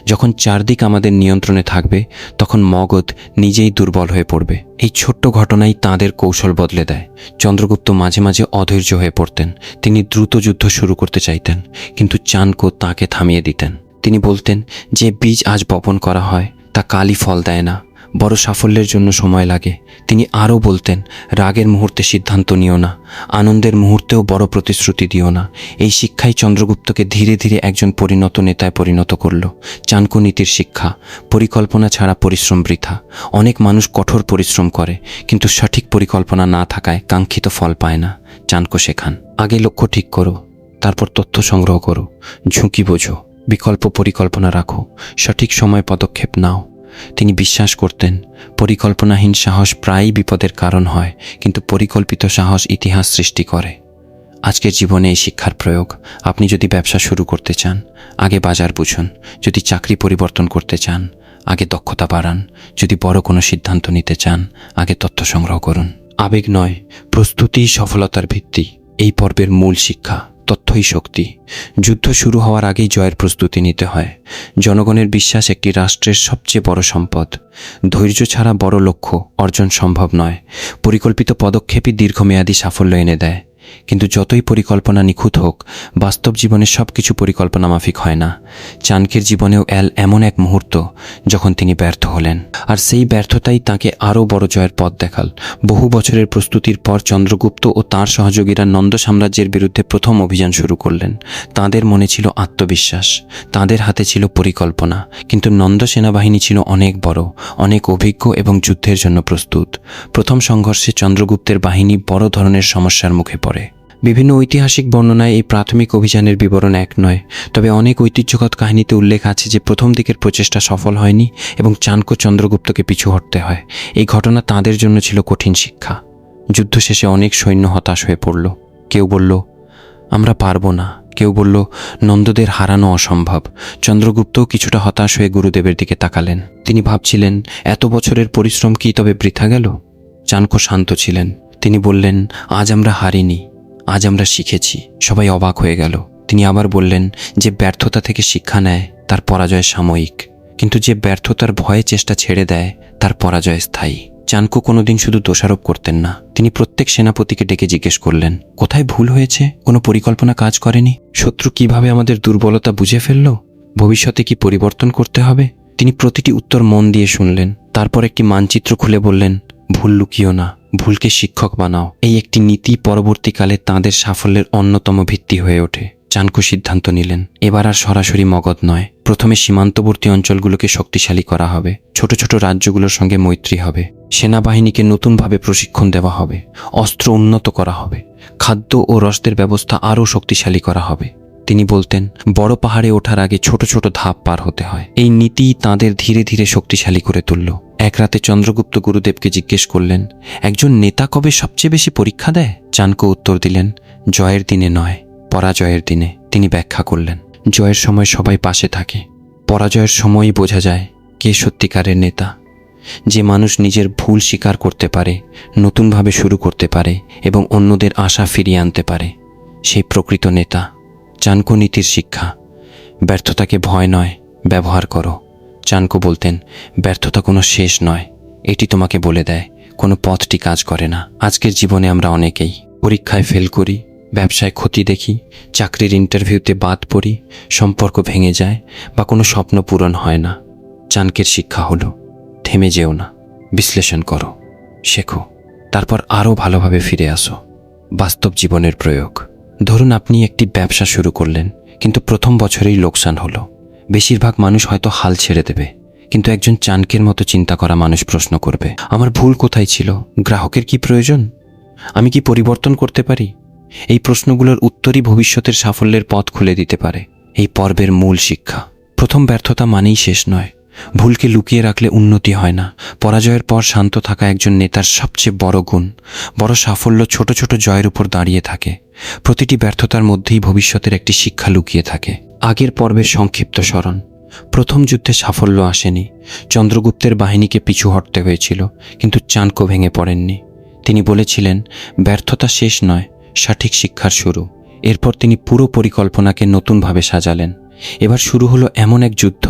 যখন চারদিক আমাদের নিয়ন্ত্রণে থাকবে, তখন মগধ নিজেই দুর্বল হয়ে পড়বে। এই ছোট্ট ঘটনাই তাঁদের কৌশল বদলে দেয়। চন্দ্রগুপ্ত মাঝে মাঝে অধৈর্য হয়ে পড়তেন। তিনি দ্রুত যুদ্ধ শুরু করতে চাইতেন, কিন্তু চাণক্য তাকে থামিয়ে দিতেন। তিনি বলতেন, যে বীজ আজ বপন করা হয় তা কালই ফল দেয় না, বড় সাফল্যের জন্য সময় লাগে। তিনি আরও বলতেন, রাগের মুহূর্তে সিদ্ধান্ত নিও না, আনন্দের মুহূর্তেও বড় প্রতিশ্রুতি দিও না। এই শিক্ষাই চন্দ্রগুপ্তকে ধীরে ধীরে একজন পরিণত নেতায় পরিণত করল। চাণক্য নীতির শিক্ষা: পরিকল্পনা ছাড়া পরিশ্রম বৃথা। অনেক মানুষ কঠোর পরিশ্রম করে, কিন্তু সঠিক পরিকল্পনা না থাকায় কাঙ্ক্ষিত ফল পায় না। চাণক্য শেখান, আগে লক্ষ্য ঠিক করো, তারপর তথ্য সংগ্রহ করো, ঝুঁকি বোঝো, বিকল্প পরিকল্পনা রাখো, সঠিক সময় পদক্ষেপ নাও। তিনি বিশ্বাস করতেন পরিকল্পনাহীন সাহস প্রায়ই বিপদের কারণ হয়, কিন্তু পরিকল্পিত সাহস ইতিহাস সৃষ্টি করে। আজকের জীবনে এই শিক্ষার প্রয়োগ: আপনি যদি ব্যবসা শুরু করতে চান, আগে বাজার বুঝুন। যদি চাকরি পরিবর্তন করতে চান, আগে দক্ষতা বাড়ান। যদি বড় কোনো সিদ্ধান্ত নিতে চান, আগে তথ্য সংগ্রহ করুন। আবেগ নয়, প্রস্তুতিই সফলতার ভিত্তি। এই পর্বের মূল শিক্ষা: তথ্যই শক্তি। যুদ্ধ শুরু হওয়ার আগেই জয়ের প্রস্তুতি নিতে হয়। জনগণের বিশ্বাস একটি রাষ্ট্রের সবচেয়ে বড় সম্পদ। ধৈর্য ছাড়া বড় লক্ষ্য অর্জন সম্ভব নয়। পরিকল্পিত পদক্ষেপই দীর্ঘমেয়াদী সাফল্য এনে দেয়। কিন্তু যতই পরিকল্পনা নিখুঁত হোক, বাস্তব জীবনে সব কিছু পরিকল্পনা মাফিক হয় না। চাণক্যের জীবনেও এমন এক মুহূর্ত যখন তিনি ব্যর্থ হলেন, আর সেই ব্যর্থতাই তাকে আরও বড় জয়ের পথ দেখাল। বহু বছরের প্রস্তুতির পর চন্দ্রগুপ্ত ও তাঁর সহযোগীরা নন্দ সাম্রাজ্যের বিরুদ্ধে প্রথম অভিযান শুরু করলেন। তাঁদের মনে ছিল আত্মবিশ্বাস, তাঁদের হাতে ছিল পরিকল্পনা, কিন্তু নন্দ সেনাবাহিনী ছিল অনেক বড়, অনেক অভিজ্ঞ এবং যুদ্ধের জন্য প্রস্তুত। প্রথম সংঘর্ষে চন্দ্রগুপ্তের বাহিনী বড় ধরনের সমস্যার মুখে পড়ে। বিভিন্ন ঐতিহাসিক বর্ণনায় এই প্রাথমিক অভিযানের বিবরণ এক নয়, তবে অনেক ঐতিহ্যগত কাহিনীতে উল্লেখ আছে যে প্রথম দিকের প্রচেষ্টা সফল হয়নি এবং চাণক্য চন্দ্রগুপ্তকে পিছু হটতে হয়। এই ঘটনা তাঁদের জন্য ছিল কঠিন শিক্ষা। যুদ্ধ শেষে অনেক সৈন্য হতাশ হয়ে পড়ল। কেউ বলল, আমরা পারব না। কেউ বলল, নন্দদের হারানো অসম্ভব। চন্দ্রগুপ্তও কিছুটা হতাশ হয়ে গুরুদেবের দিকে তাকালেন। তিনি ভাবছিলেন, এত বছরের পরিশ্রম কি তবে বৃথা গেল? চাণক্য শান্ত ছিলেন। তিনি বললেন, আজ আমরা হারিনি, আজ আমরা শিখেছি। সবাই অবাক হয়ে গেল। তিনি আবার বললেন, যে ব্যর্থতা থেকে শিক্ষা নেয় তার পরাজয় সাময়িক, কিন্তু যে ব্যর্থতার ভয়ে চেষ্টা ছেড়ে দেয় তার পরাজয় স্থায়ী। চাণক্য কোনোদিন শুধু দোষারোপ করতেন না, তিনি প্রত্যেক সেনাপতিকে ডেকে জিজ্ঞেস করলেন, কোথায় ভুল হয়েছে? কোনো পরিকল্পনা কাজ করেনি? শত্রু কিভাবে আমাদের দুর্বলতা বুঝে ফেলল? ভবিষ্যতে কি পরিবর্তন করতে হবে? তিনি প্রতিটি উত্তর মন দিয়ে শুনলেন। তারপর একটি মানচিত্র খুলে বললেন, ভুল লুকিও না, ভুলকে শিক্ষক বানাও। এই একটি নীতি পরবর্তীকালে তাঁদের সাফল্যের অন্যতম ভিত্তি হয়ে ওঠে। চাণক্য সিদ্ধান্ত নিলেন, এবার আর সরাসরি মগধ নয়, প্রথমে সীমান্তবর্তী অঞ্চলগুলোকে শক্তিশালী করা হবে, ছোট ছোট রাজ্যগুলোর সঙ্গে মৈত্রী হবে, সেনাবাহিনীকে নতুনভাবে প্রশিক্ষণ দেওয়া হবে, অস্ত্র উন্নত করা হবে, খাদ্য ও রসদের ব্যবস্থা আরও শক্তিশালী করা হবে। তিনি বলতেন, বড় পাহাড়ে ওঠার আগে ছোট ছোট ধাপ পার হতে হয়। এই নীতি তাঁদের ধীরে ধীরে শক্তিশালী করে তুলল। এক রাতে চন্দ্রগুপ্ত গুরুদেবকে জিজ্ঞেস করলেন, একজন নেতা কবে সবচেয়ে বেশি পরীক্ষা দেয়? চাণক্য উত্তর দিলেন, জয়ের দিনে নয়, পরাজয়ের দিনে। তিনি ব্যাখ্যা করলেন, জয়ের সময় সবাই পাশে থাকে, পরাজয়ের সময়ই বোঝা যায় কে সত্যিকারের নেতা। যে মানুষ নিজের ভুল স্বীকার করতে পারে, নতুনভাবে শুরু করতে পারে এবং অন্যদের আশা ফিরিয়ে আনতে পারে, সেই প্রকৃত নেতা। চাণক্য নীতির শিক্ষা, ব্যর্থতাকে ভয় নয়, ব্যবহার করো। চাণক্য বলতেন, ব্যর্থতা কোনো শেষ নয়, এটি তোমাকে বলে দেয় কোনো পথটি কাজ করে না। আজকের জীবনে আমরা অনেকেই পরীক্ষায় ফেল করি, ব্যবসায় ক্ষতি দেখি, চাকরির ইন্টারভিউতে বাদ পড়ি, সম্পর্ক ভেঙে যায় বা কোনো স্বপ্ন পূরণ হয় না। চাণক্যের শিক্ষা হলো, থেমে যেও না, বিশ্লেষণ করো, শেখো, তারপর আরও ভালোভাবে ফিরে আসো। বাস্তব জীবনের প্রয়োগ। ধরুন আপনি একটি ব্যবসা শুরু করলেন, কিন্তু প্রথম বছরেই লোকসান হলো। বেশিরভাগ মানুষ হয়তো হাল ছেড়ে দেবে, কিন্তু একজন চাণক্যের মতো চিন্তা করা মানুষ প্রশ্ন করবে, আমার ভুল কোথায় ছিল? গ্রাহকের কি প্রয়োজন? আমি কি পরিবর্তন করতে পারি? এই প্রশ্নগুলোর উত্তরই ভবিষ্যতের সাফল্যের পথ খুলে দিতে পারে। এই পর্বের মূল শিক্ষা, প্রথম ব্যর্থতা মানেই শেষ নয়। ভুলকে লুকিয়ে রাখলে উন্নতি হয় না। পরাজয়ের পর শান্ত থাকা একজন নেতার সবচেয়ে বড় গুণ। বড় সাফল্য ছোট ছোট জয়ের উপর দাঁড়িয়ে থাকে। প্রতিটি ব্যর্থতার মধ্যেই ভবিষ্যতের একটি শিক্ষা লুকিয়ে থাকে। আগের পর্বের সংক্ষিপ্ত স্মরণ। প্রথম যুদ্ধে সাফল্য আসেনি। চন্দ্রগুপ্তের বাহিনীকে পিছু হটতে হয়েছিল, কিন্তু চাণক্য ভেঙে পড়েননি। তিনি বলেছিলেন, ব্যর্থতা শেষ নয়, সঠিক শিক্ষার শুরু। এরপর তিনি পুরো পরিকল্পনাকে নতুনভাবে সাজালেন। এবার শুরু হলো এমন এক যুদ্ধ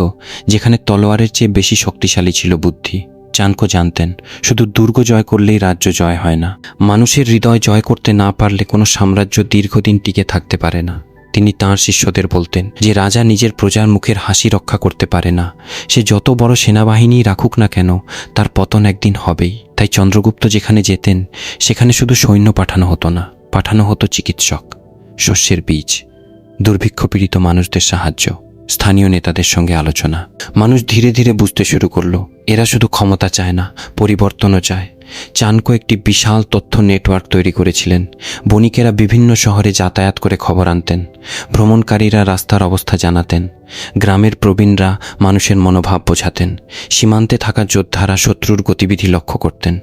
যেখানে তলোয়ারের চেয়ে বেশি শক্তিশালী ছিল বুদ্ধি। চাণক্য জানতেন, শুধু দুর্গ জয় করলেই রাজ্য জয় হয় না। মানুষের হৃদয় জয় করতে না পারলে কোনো সাম্রাজ্য দীর্ঘদিন টিকে থাকতে পারে না। তিনি তাঁর শিষ্যদের বলতেন, যে রাজা নিজের প্রজার মুখের হাসি রক্ষা করতে পারে না, সে যত বড় সেনাবাহিনী রাখুক না কেন, তার পতন একদিন হবেই। তাই চন্দ্রগুপ্ত যেখানে যেতেন, সেখানে শুধু সৈন্য পাঠানো হতো না, পাঠানো হতো চিকিৎসক, শস্যের বীজ, দুর্ভিক্ষপীড়িত মানুষদের সাহায্য, স্থানীয় নেতাদের সঙ্গে আলোচনা। মানুষ ধীরে ধীরে বুঝতে শুরু করলো, এরা শুধু ক্ষমতা চায় না, পরিবর্তনও চায়। চাণক্য একটি বিশাল তথ্য নেটওয়ার্ক তৈরি করেছিলেন। বণিকেরা বিভিন্ন শহরে যাতায়াত করে খবর আনতেন, ভ্রমণকারীরা রাস্তার অবস্থা জানাতেন, গ্রামের প্রবীণরা মানুষের মনোভাব বোঝাতেন, সীমান্তে থাকা যোদ্ধারা শত্রুর গতিবিধি লক্ষ্য করতেন।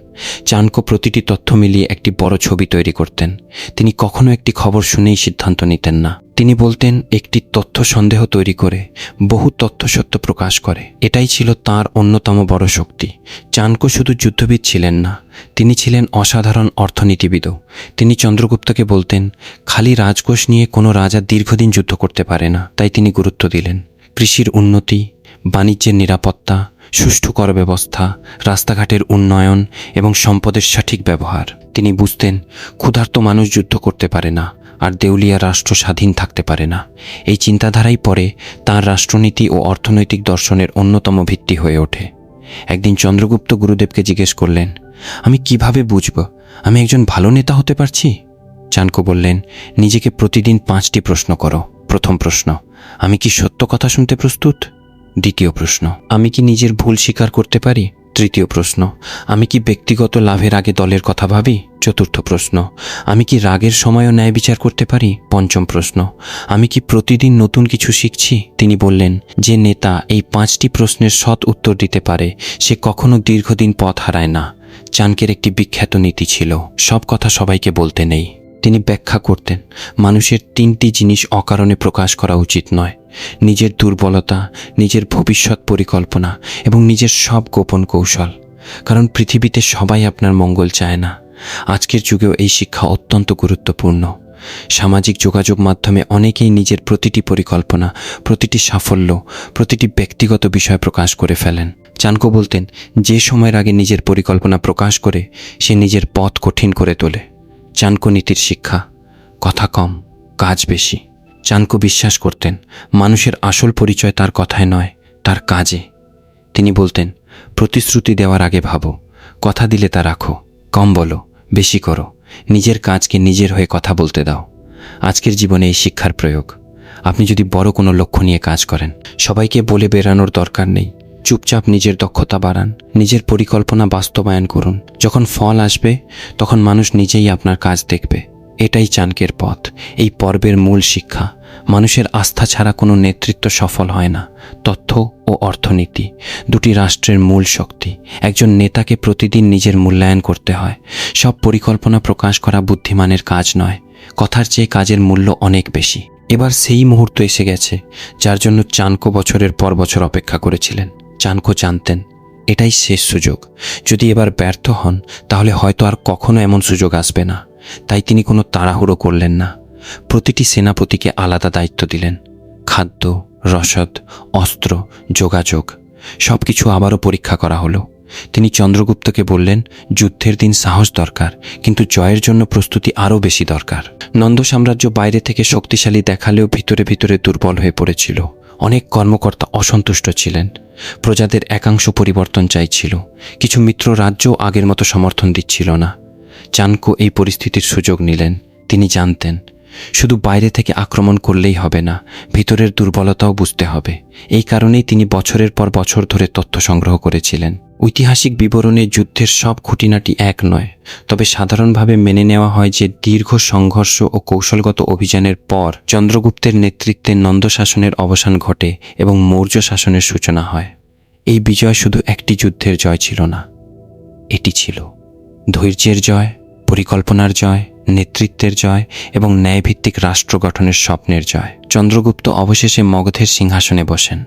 চাণক্য প্রতিটি তথ্য মিলিয়ে একটি বড় ছবি তৈরি করতেন। তিনি কখনো একটি খবর শুনেই সিদ্ধান্ত নিতেন না। তিনি বলতেন, একটি তথ্য সন্দেহ তৈরি করে বহু তথ্য সত্য প্রকাশ করে। এটাই ছিল তাঁর অন্যতম বড় শক্তি। চাণক্য শুধু যুদ্ধবিদ ছিলেন না, তিনি ছিলেন অসাধারণ অর্থনীতিবিদও। তিনি চন্দ্রগুপ্তকে বলতেন, খালি রাজকোষ নিয়ে কোনো রাজা দীর্ঘদিন যুদ্ধ করতে পারে না। তাই তিনি গুরুত্ব দিলেন কৃষির উন্নতি, বাণিজ্যের নিরাপত্তা, সুষ্ঠু কর ব্যবস্থা, রাস্তাঘাটের উন্নয়ন এবং সম্পদের সঠিক ব্যবহার। তিনি বুঝতেন, ক্ষুধার্ত মানুষ যুদ্ধ করতে পারে না, আর দেউলিয়া রাষ্ট্র স্বাধীন থাকতে পারে না। এই চিন্তাধারাই পরে তাঁর রাষ্ট্রনীতি ও অর্থনৈতিক দর্শনের অন্যতম ভিত্তি হয়ে ওঠে। একদিন চন্দ্রগুপ্ত গুরুদেবকে জিজ্ঞেস করলেন, আমি কিভাবে বুঝব আমি একজন ভালো নেতা হতে পারছি? চাণক্য বললেন, নিজেকে প্রতিদিন 5টি প্রশ্ন করো। প্রথম প্রশ্ন, আমি কি সত্য কথা শুনতে প্রস্তুত? দ্বিতীয় প্রশ্ন, আমি কি নিজের ভুল স্বীকার করতে পারি? তৃতীয় প্রশ্ন, আমি কি ব্যক্তিগত লাভের আগে দলের কথা ভাবি? চতুর্থ প্রশ্ন, আমি কি রাগের সময়ও ন্যায় বিচার করতে পারি? পঞ্চম প্রশ্ন, আমি কি প্রতিদিন নতুন কিছু শিখছি? তিনি বললেন, যে নেতা এই 5টি প্রশ্নের সৎ উত্তর দিতে পারে সে কখনো দীর্ঘদিন পথ হারায় না। চাণক্যের একটি বিখ্যাত নীতি ছিল, সব কথা সবাইকে বলতে নেই। তিনি ব্যাখ্যা করতেন, মানুষের 3টি জিনিস অকারণে প্রকাশ করা উচিত নয়: নিজের দুর্বলতা, নিজের ভবিষ্যৎ পরিকল্পনা এবং নিজের সব গোপন কৌশল। কারণ পৃথিবীতে সবাই আপনার মঙ্গল চায় না। আজকের যুগেও এই শিক্ষা অত্যন্ত গুরুত্বপূর্ণ। সামাজিক যোগাযোগ মাধ্যমে অনেকেই নিজের প্রতিটি পরিকল্পনা, প্রতিটি সাফল্য, প্রতিটি ব্যক্তিগত বিষয় প্রকাশ করে ফেলেন। চাণক্য বলতেন, যে সময়ের আগে নিজের পরিকল্পনা প্রকাশ করে সে নিজের পথ কঠিন করে তোলে। চাণক্য নীতির শিক্ষা, কথা কম, কাজ বেশি। চাণক্য বিশ্বাস করতেন, মানুষের আসল পরিচয় তার কথায় নয়, তার কাজে। তিনি বলতেন, প্রতিশ্রুতি দেওয়ার আগে ভাবো, কথা দিলে তা রাখো, কম বলো, বেশি করো, নিজের কাজকে নিজের হয়ে কথা বলতে দাও। আজকের জীবনে এই শিক্ষার প্রয়োগ। আপনি যদি বড় কোনো লক্ষ্য নিয়ে কাজ করেন, সবাইকে বলে বেড়ানোর দরকার নেই। চুপচাপ নিজের দক্ষতা বাড়ান, নিজের পরিকল্পনা বাস্তবায়ন করুন। যখন ফল আসবে তখন মানুষ নিজেই আপনার কাজ দেখবে। এটাই চাণক্যের পথ। এই পর্বের মূল শিক্ষা, মানুষের আস্থা ছাড়া কোনো নেতৃত্ব সফল হয় না। তথ্য ও অর্থনীতি দুটি রাষ্ট্রের মূল শক্তি। একজন নেতাকে প্রতিদিন নিজের মূল্যায়ন করতে হয়। সব পরিকল্পনা প্রকাশ করা বুদ্ধিমানের কাজ নয়, কথার চেয়ে কাজের মূল্য অনেক বেশি। এবার সেই মুহূর্ত এসে গেছে যার জন্য চাণক্য বছরের পর বছর অপেক্ষা করেছিলেন। চাণক্য জানতেন, এটাই শেষ সুযোগ। যদি এবার ব্যর্থ হন তাহলে হয়তো আর কখনো এমন সুযোগ আসবে না। তাই তিনি কোনো তাড়াহুড়ো করলেন না। প্রতিটি সেনাপতিকে আলাদা দায়িত্ব দিলেন। খাদ্য, রসদ, অস্ত্র, যোগাযোগ সব কিছু আবারও পরীক্ষা করা হলো। তিনি চন্দ্রগুপ্তকে বললেন, যুদ্ধের দিন সাহস দরকার, কিন্তু জয়ের জন্য প্রস্তুতি আরও বেশি দরকার। নন্দ সাম্রাজ্য বাইরে থেকে শক্তিশালী দেখালেও ভিতরে ভিতরে দুর্বল হয়ে পড়েছিল। অনেক কর্মকর্তা অসন্তুষ্ট ছিলেন। প্রজাদের একাংশ পরিবর্তন চাইছিল। কিছু মিত্র রাজ্যও আগের মতো সমর্থন দিচ্ছিল না। চাণক্য এই পরিস্থিতির সুযোগ নিলেন। তিনি জানতেন, শুধু বাইরে থেকে আক্রমণ করলেই হবে না, ভিতরের দুর্বলতাও বুঝতে হবে। এই কারণেই তিনি বছরের পর বছর ধরে তথ্য সংগ্রহ করেছিলেন। ঐতিহাসিক বিবরণে যুদ্ধের সব খুঁটিনাটি এক নয়, তবে সাধারণভাবে মেনে নেওয়া হয় যে দীর্ঘ সংঘর্ষ ও কৌশলগত অভিযানের পর চন্দ্রগুপ্তের নেতৃত্বে নন্দ শাসনের অবসান ঘটে এবং মৌর্য শাসনের সূচনা হয়। এই বিজয় শুধু একটি যুদ্ধের জয় ছিল না, এটি ছিল ধৈর্যের জয়, পরিকল্পনার জয়, নেতৃত্বের জয় এবং ন্যায়ভিত্তিক রাষ্ট্র গঠনের স্বপ্নের জয়। চন্দ্রগুপ্ত অবশেষে মগধের সিংহাসনে বসেন।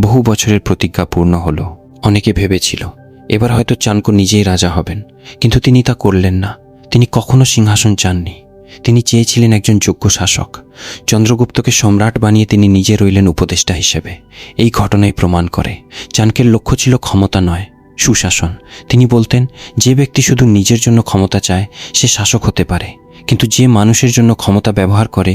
বহু বছরের প্রতিজ্ঞা পূর্ণ হলো। অনেকে ভেবেছিল এবার হয়তো চাণক্য নিজেই রাজা হবেন, কিন্তু তিনি তা করলেন না। তিনি কখনো সিংহাসন চাননি। তিনি চেয়েছিলেন একজন যোগ্য শাসক। চন্দ্রগুপ্তকে সম্রাট বানিয়ে তিনি নিজে রইলেন উপদেষ্টা হিসেবে। এই ঘটনাই প্রমাণ করে চাণক্যের লক্ষ্য ছিল ক্ষমতা নয়, সুশাসন। তিনি বলতেন, যে ব্যক্তি শুধু নিজের জন্য ক্ষমতা চায় সে শাসক হতে পারে, কিন্তু যে মানুষের জন্য ক্ষমতা ব্যবহার করে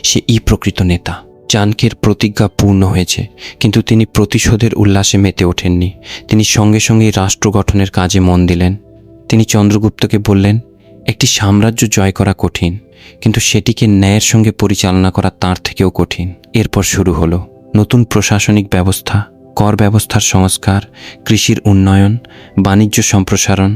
সে প্রকৃত নেতা। চাণক্যের প্রতিজ্ঞা পূর্ণ হয়েছে, কিন্তু তিনি প্রতিশোধের উল্লাসে মেতে ওঠেননি। তিনি সঙ্গে সঙ্গেই রাষ্ট্র গঠনের কাজে মন দিলেন। তিনি চন্দ্রগুপ্তকে বললেন, একটি সাম্রাজ্য জয় করা কঠিন, কিন্তু সেটিকে ন্যায়ের সঙ্গে পরিচালনা করা তার থেকেও কঠিন। এরপর শুরু হলো নতুন প্রশাসনিক ব্যবস্থা, কর ব্যবস্থার সংস্কার, কৃষির উন্নয়ন, বাণিজ্য সম্প্রসারণ,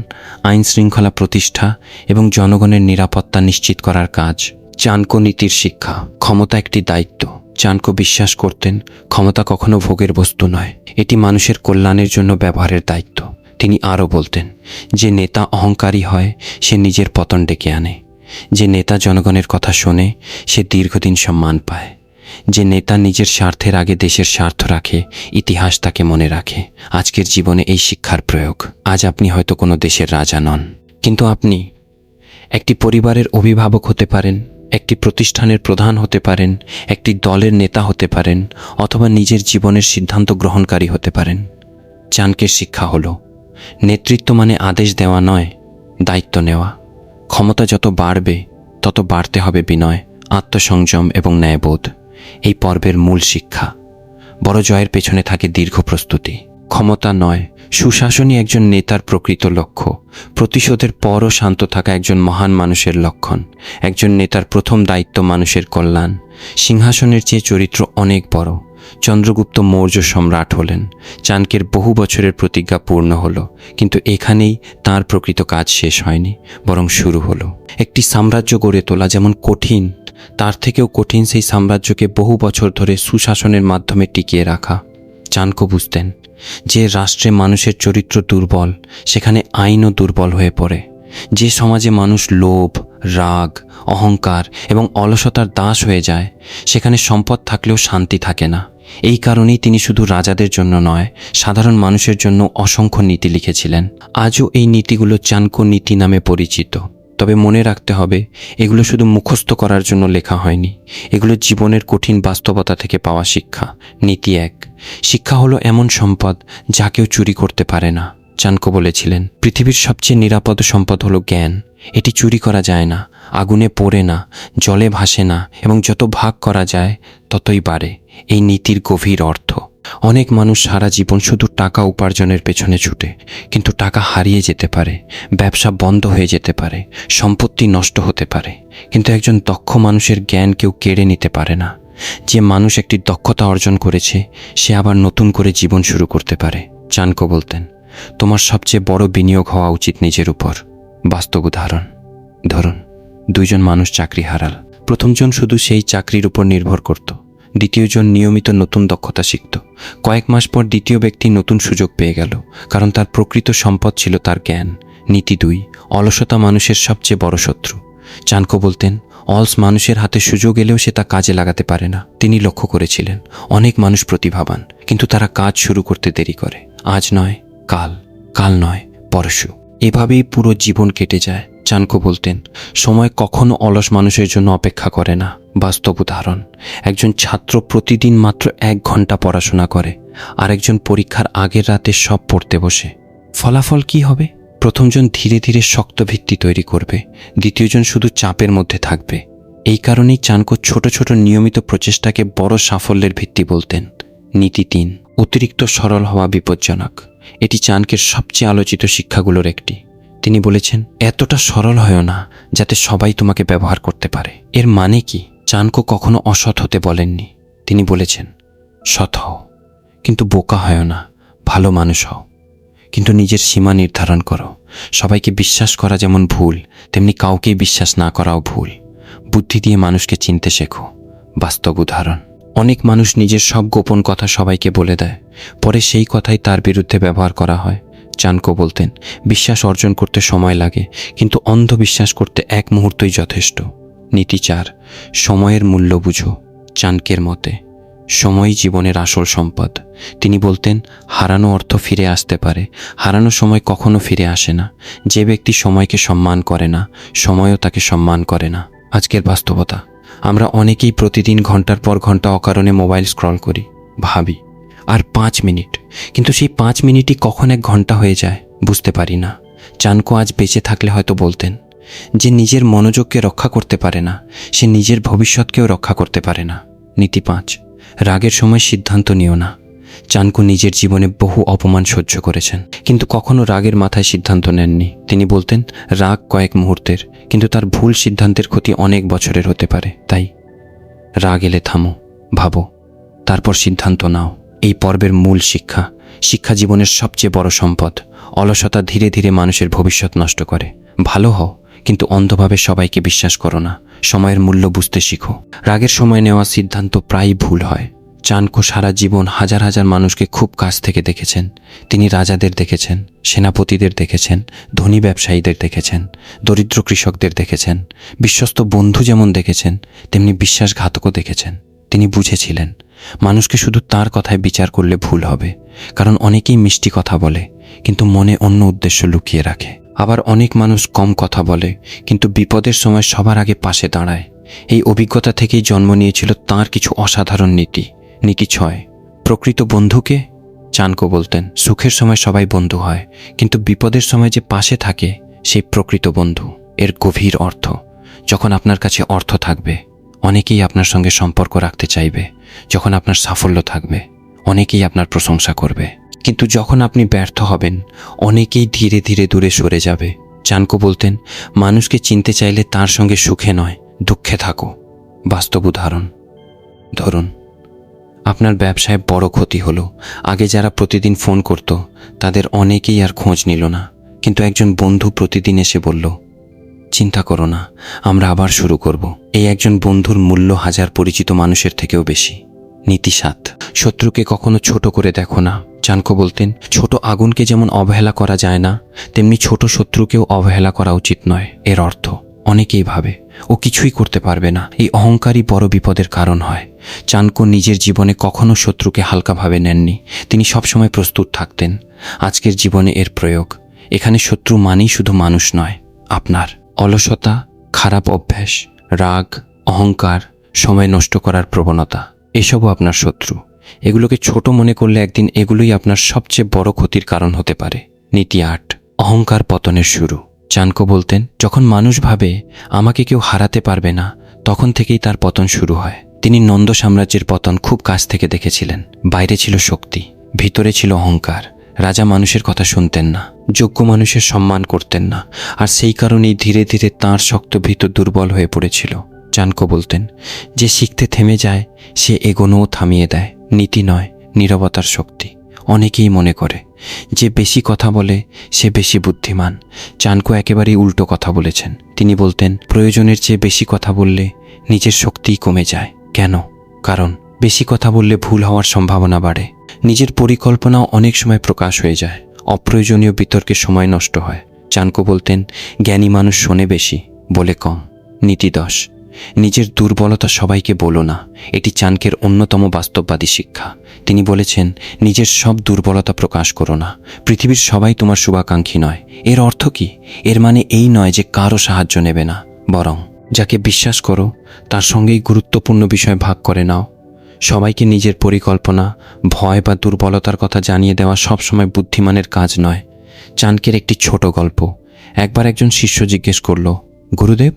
আইন শৃঙ্খলা প্রতিষ্ঠা এবং জনগণের নিরাপত্তা নিশ্চিত করার কাজ। চাণক্য নীতির শিক্ষা, ক্ষমতা একটি দায়িত্ব। চাণক্য বিশ্বাস করতেন, ক্ষমতা কখনো ভোগের বস্তু নয়, এটি মানুষের কল্যাণের জন্য ব্যবহারের দায়িত্ব। তিনি আরও বলতেন, যে নেতা অহংকারী হয় সে নিজের পতন ডেকে আনে। যে নেতা জনগণের কথা শোনে সে দীর্ঘদিন সম্মান পায়। যে নেতা নিজের স্বার্থের আগে দেশের স্বার্থ রাখে, ইতিহাস তাকে মনে রাখে। আজকের জীবনে এই শিক্ষার প্রয়োগ। আজ আপনি হয়তো কোনো দেশের রাজা নন, কিন্তু আপনি একটি পরিবারের অভিভাবক হতে পারেন, একটি প্রতিষ্ঠানের প্রধান হতে পারেন, একটি দলের নেতা হতে পারেন, অথবা নিজের জীবনের সিদ্ধান্ত গ্রহণকারী হতে পারেন। চাণক্যের শিক্ষা হলো, নেতৃত্ব মানে আদেশ দেওয়া নয়, দায়িত্ব নেওয়া। ক্ষমতা যত বাড়বে তত বাড়তে হবে বিনয়, আত্মসংযম এবং ন্যায়বোধ। এই পর্বের মূল শিক্ষা। বড় জয়ের পেছনে থাকে দীর্ঘ প্রস্তুতি। ক্ষমতা নয়, সুশাসনই একজন নেতার প্রকৃত লক্ষ্য। প্রতিশোধের পরও শান্ত থাকা একজন মহান মানুষের লক্ষণ। একজন নেতার প্রথম দায়িত্ব মানুষের কল্যাণ। সিংহাসনের চেয়ে চরিত্র অনেক বড়। চন্দ্রগুপ্ত মৌর্য সম্রাট হলেন। চাণক্যের বহু বছরের প্রতিজ্ঞা পূর্ণ হলো, কিন্তু এখানেই তার প্রকৃত কাজ শেষ হয়নি, বরং শুরু হলো। একটি সাম্রাজ্য গড়ে তোলা যেমন কঠিন, তার থেকেও কঠিন সেই সাম্রাজ্যকে বহু বছর ধরে সুশাসনের মাধ্যমে টিকিয়ে রাখা। চাণক্য বুঝতেন যে রাষ্ট্রে মানুষের চরিত্র দুর্বল, সেখানে আইনও দুর্বল হয়ে পড়ে। যে সমাজে মানুষ লোভ, রাগ, অহংকার এবং অলসতার দাস হয়ে যায়, সেখানে সম্পদ থাকলেও শান্তি থাকে না। এই কারণেই তিনি শুধু রাজাদের জন্য নয়, সাধারণ মানুষের জন্য অসংখ্য নীতি লিখেছিলেন। আজও এই নীতিগুলো চাণক্য নীতি নামে পরিচিত। তবে মনে রাখতে হবে, এগুলো শুধু মুখস্থ করার জন্য লেখা হয়নি। এগুলো জীবনের কঠিন বাস্তবতা থেকে পাওয়া শিক্ষা। নীতি 1, শিক্ষা হলো এমন সম্পদ যা কেউ চুরি করতে পারে না। চাণক্য বলেছিলেন, পৃথিবীর সবচেয়ে নিরাপদ সম্পদ হলো জ্ঞান। এটি চুরি করা যায় না, আগুনে পোড়ে না, জলে ভাসে না, এবং যত ভাগ করা যায় ততই বাড়ে। এই নীতির গভীর অর্থ। অনেক মানুষ সারা জীবন শুধু টাকা উপার্জনের পেছনে ছুটে, কিন্তু টাকা হারিয়ে যেতে পারে, ব্যবসা বন্ধ হয়ে যেতে পারে, সম্পত্তি নষ্ট হতে পারে, কিন্তু একজন দক্ষ মানুষের জ্ঞান কেউ কেড়ে নিতে পারে না। যে মানুষ একটি দক্ষতা অর্জন করেছে, সে আবার নতুন করে জীবন শুরু করতে পারে। চাণক্য বলতেন, তোমার সবচেয়ে বড় বিনিয়োগ হওয়া উচিত নিজের উপর। বাস্তব উদাহরণ, ধরুন 2 জন মানুষ চাকরি হারাল। প্রথমজন শুধু সেই চাকরির উপর নির্ভর করত, দ্বিতীয়জন নিয়মিত নতুন দক্ষতা শিখত। কয়েক মাস পর দ্বিতীয় ব্যক্তি নতুন সুযোগ পেয়ে গেল, কারণ তার প্রকৃত সম্পদ ছিল তার জ্ঞান। নীতি 2, অলসতা মানুষের সবচেয়ে বড় শত্রু। চাণক্য বলতেন, অলস মানুষের হাতে সুযোগ এলেও সে তা কাজে লাগাতে পারে না। তিনি লক্ষ্য করেছিলেন, অনেক মানুষ প্রতিভাবান, কিন্তু তারা কাজ শুরু করতে দেরি করে। আজ নয় কাল, কাল নয় পরশু, এভাবেই পুরো জীবন কেটে যায়। চাণক্য বলতেন, সময় কখনো অলস মানুষের জন্য অপেক্ষা করে না। বাস্তব উদাহরণ, একজন ছাত্র প্রতিদিন মাত্র 1 ঘন্টা পড়াশোনা করে, আর একজন পরীক্ষার আগের রাতে সব পড়তে বসে। ফলাফল কি হবে? প্রথমজন ধীরে ধীরে শক্ত ভিত্তি তৈরি করবে, দ্বিতীয়জন শুধু চাপের মধ্যে থাকবে। এই কারণেই চাণক্য ছোট ছোট নিয়মিত প্রচেষ্টাকে বড় সাফল্যের ভিত্তি বলতেন। নীতি 3, অতিরিক্ত সরল হওয়া বিপজ্জনক। এটি চাণক্যের সবচেয়ে আলোচিত শিক্ষাগুলোর একটি। তিনি বলেছেন, এতটা সরল হয় না যাতে সবাই তোমাকে ব্যবহার করতে পারে। এর মানে কি? চাণক্য কখনো অসৎ হতে বলেননি। তিনি বলেছেন, সৎ হও, কিন্তু বোকা হয় না, ভালো মানুষ হও, কিন্তু নিজের সীমা নির্ধারণ করো। সবাইকে বিশ্বাস করা যেমন ভুল, তেমনি কাউকেই বিশ্বাস না করাও ভুল। বুদ্ধি দিয়ে মানুষকে চিনতে শেখো। বাস্তব উদাহরণ, অনেক মানুষ নিজের সব গোপন কথা সবাইকে বলে দেয়, পরে সেই কথাই তার বিরুদ্ধে ব্যবহার করা হয়। চাণক্য বলতেন, বিশ্বাস অর্জন করতে সময় লাগে, কিন্তু অন্ধবিশ্বাস করতে 1 মুহূর্তই যথেষ্ট। নীতি 4, সময়ের মূল্য বুঝো। চাণক্যের মতে সময়ই জীবনের আসল সম্পদ। তিনি বলতেন, হারানো অর্থ ফিরে আসতে পারে, হারানো সময় কখনো ফিরে আসে না। যে ব্যক্তি সময়কে সম্মান করে না, সময়ও তাকে সম্মান করে না। আজকের বাস্তবতা, আমরা অনেকেই প্রতিদিন ঘন্টার পর ঘন্টা অকারণে মোবাইল স্ক্রল করি, ভাবি আর 5 মিনিট, কিন্তু সেই 5 মিনিটই কখন 1 ঘন্টা হয়ে যায় বুঝতে পারি না। চাণক্য আজ বেঁচে থাকলে হয়তো বলতেন, যে নিজের মনোযোগকে রক্ষা করতে পারে না, সে নিজের ভবিষ্যৎকেও রক্ষা করতে পারে না। নীতি 5, রাগের সময় সিদ্ধান্ত নিও না। চাণক্য নিজের জীবনে বহু অপমান সহ্য করেছেন, কিন্তু কখনো রাগের মাথায় সিদ্ধান্ত নেননি। তিনি বলতেন, রাগ কয়েক মুহূর্তের, কিন্তু তার ভুল সিদ্ধান্তের ক্ষতি অনেক বছরের হতে পারে। তাই রাগ এলে থামো, ভাবো, তারপর সিদ্ধান্ত নাও। এই পর্বের মূল শিক্ষা, শিক্ষা জীবনের সবচেয়ে বড় সম্পদ। অলসতা ধীরে ধীরে মানুষের ভবিষ্যৎ নষ্ট করে। ভালো হও, কিন্তু অন্ধভাবে সবাইকে বিশ্বাস করো না। সময়ের মূল্য বুঝতে শিখো। রাগের সময় নেওয়া সিদ্ধান্ত প্রায়ই ভুল হয়। চাণক্য সারা জীবন হাজার হাজার মানুষকে খুব কাছ থেকে দেখেছেন। তিনি রাজাদের দেখেছেন, সেনাপতিদের দেখেছেন, ধনী ব্যবসায়ীদের দেখেছেন, দরিদ্র কৃষকদের দেখেছেন। বিশ্বস্ত বন্ধু যেমন দেখেছেন, তেমনি বিশ্বাসঘাতকও দেখেছেন। তিনি বুঝেছিলেন, মানুষকে শুধু তার কথায় বিচার করলে ভুল হবে, কারণ অনেকেই মিষ্টি কথা বলে, কিন্তু মনে অন্য উদ্দেশ্য লুকিয়ে রাখে। আবার অনেক মানুষ কম কথা বলে, কিন্তু বিপদের সময় সবার আগে পাশে দাঁড়ায়। এই অভিজ্ঞতা থেকেই জন্ম নিয়েছিল তাঁর কিছু অসাধারণ নীতি। নীতি 6, প্রকৃত বন্ধুকে। চাণক্য বলতেন, সুখের সময় সবাই বন্ধু হয়, কিন্তু বিপদের সময় যে পাশে থাকে সেই প্রকৃত বন্ধু। এর গভীর অর্থ, যখন আপনার কাছে অর্থ থাকবে, অনেকেই আপনার সঙ্গে সম্পর্ক রাখতে চাইবে। যখন আপনার সাফল্য থাকবে, অনেকেই আপনার প্রশংসা করবে, কিন্তু যখন আপনি ব্যর্থ হবেন, অনেকেই ধীরে ধীরে দূরে সরে যাবে। চাণক্য বলতেন, মানুষকে চিনতে চাইলে তার সঙ্গে সুখে নয়, দুঃখে থাকো। বাস্তব উদাহরণ, ধরুন আপনার ব্যবসায় বড় ক্ষতি হলো। আগে যারা প্রতিদিন ফোন করত তাদের অনেকেই আর খোঁজ নিল না, কিন্তু একজন বন্ধু প্রতিদিন এসে বলল, চিন্তা করো না, আমরা আবার শুরু করব। এই একজন বন্ধুর মূল্য হাজার পরিচিত মানুষের থেকেও বেশি। নীতি 7, শত্রুকে কখনো ছোট করে দেখো না। চাণক্য বলতেন, ছোট আগুনকে যেমন অবহেলা করা যায় না, তেমনি ছোট শত্রুকেও অবহেলা করা উচিত নয়। এর অর্থ, অনেকেই ভাবে ও কিছুই করতে পারবে না, এই অহংকারই বড় বিপদের কারণ হয়। চাণক্য নিজের জীবনে কখনো শত্রুকে হালকাভাবে নেননি, তিনি সবসময় প্রস্তুত থাকতেন। আজকের জীবনে এর প্রয়োগ। এখানে শত্রু মানেই শুধু মানুষ নয়, আপনার অলসতা, খারাপ অভ্যাস, রাগ, অহংকার, সময় নষ্ট করার প্রবণতা, এসবও আপনার শত্রু। এগুলোকে ছোট মনে করলে একদিন এগুলোই আপনার সবচেয়ে বড় ক্ষতির কারণ হতে পারে। নীতি 8, অহংকার পতনের শুরু। চাণক্য বলতেন, যখন মানুষ ভাবে আমাকে কেউ হারাতে পারবে না, তখন থেকেই তার পতন শুরু হয়। তিনি নন্দ সাম্রাজ্যের পতন খুব কাছ থেকে দেখেছিলেন। বাইরে ছিল শক্তি, ভিতরে ছিল অহংকার। রাজা মানুষের কথা শুনতেন না, যোগ্য মানুষের সম্মান করতেন না, আর সেই কারণেই ধীরে ধীরে তাঁর শক্ত ভিতর দুর্বল হয়ে পড়েছিল। চাণক্য বলতেন, যে শিখতে থেমে যায় সে এগোনোও থামিয়ে দেয়। নীতি নয়, নীরবতার শক্তি। অনেকেই মনে করে যে বেশি কথা বলে সে বেশি বুদ্ধিমান। চাণক্য একেবারেই উল্টো কথা বলেছেন। তিনি বলতেন, প্রয়োজনের চেয়ে বেশি কথা বললে নিজের শক্তিই কমে যায়। কেন? কারণ বেশি কথা বললে ভুল হওয়ার সম্ভাবনা বাড়ে, নিজের পরিকল্পনাও অনেক সময় প্রকাশ হয়ে যায়, অপ্রয়োজনীয় বিতর্কে সময় নষ্ট হয়। চাণক্য বলতেন, জ্ঞানী মানুষ শোনে বেশি, বলে কম। নীতি 10, নিজের দুর্বলতা সবাইকে বলো না। এটি চাণক্যের অন্যতম বাস্তববাদী শিক্ষা। তিনি বলেছেন, নিজের সব দুর্বলতা প্রকাশ করো না। পৃথিবীর সবাই তোমার শুভাকাঙ্ক্ষী নয়। এর অর্থ কি? এর মানে এই নয় যে কারো সাহায্য নেবে না, বরং যাকে বিশ্বাস করো তার সঙ্গেই গুরুত্বপূর্ণ বিষয় ভাগ করে নাও। সবাইকে নিজের পরিকল্পনা, ভয় বা দুর্বলতার কথা জানিয়ে দেওয়া সবসময় বুদ্ধিমানের কাজ নয়। চাণক্যের একটি ছোট গল্প। একবার একজন শিষ্য জিজ্ঞেস করল, গুরুদেব,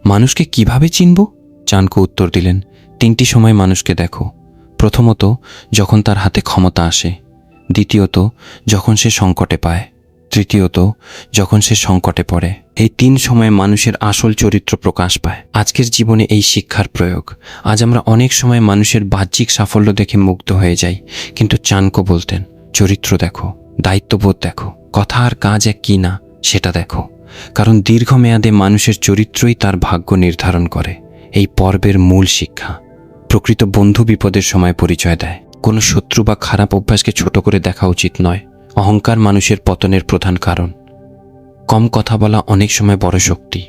মানুষকে কিভাবে চিনব? চাণক্য উত্তর দিলেন, 3টি সময় মানুষকে দেখো। প্রথমত, যখন তার হাতে ক্ষমতা আসে। দ্বিতীয়ত, যখন সে সংকটে পায়। তৃতীয়ত, যখন সে সংকটে পড়ে। এই 3 সময়ে মানুষের আসল চরিত্র প্রকাশ পায়। আজকের জীবনে এই শিক্ষার প্রয়োগ। আজ আমরা অনেক সময় মানুষের বাহ্যিক সাফল্য দেখে মুগ্ধ হয়ে যাই, কিন্তু চাণক্য বলতেন, চরিত্র দেখো, দায়িত্ববোধ দেখো, কথা আর কাজ এক কি না সেটা দেখো। কারণ দীর্ঘমেয়াদে মানুষের চরিত্রই তার ভাগ্য নির্ধারণ করে। এই পর্বের মূল শিক্ষা। প্রকৃত বন্ধু বিপদের সময় পরিচয় দেয়। কোনো শত্রু বা খারাপ অভ্যাসকে ছোট করে দেখা উচিত নয়। অহংকার মানুষের পতনের প্রধান কারণ। কম কথা বলা অনেক সময় বড় শক্তি।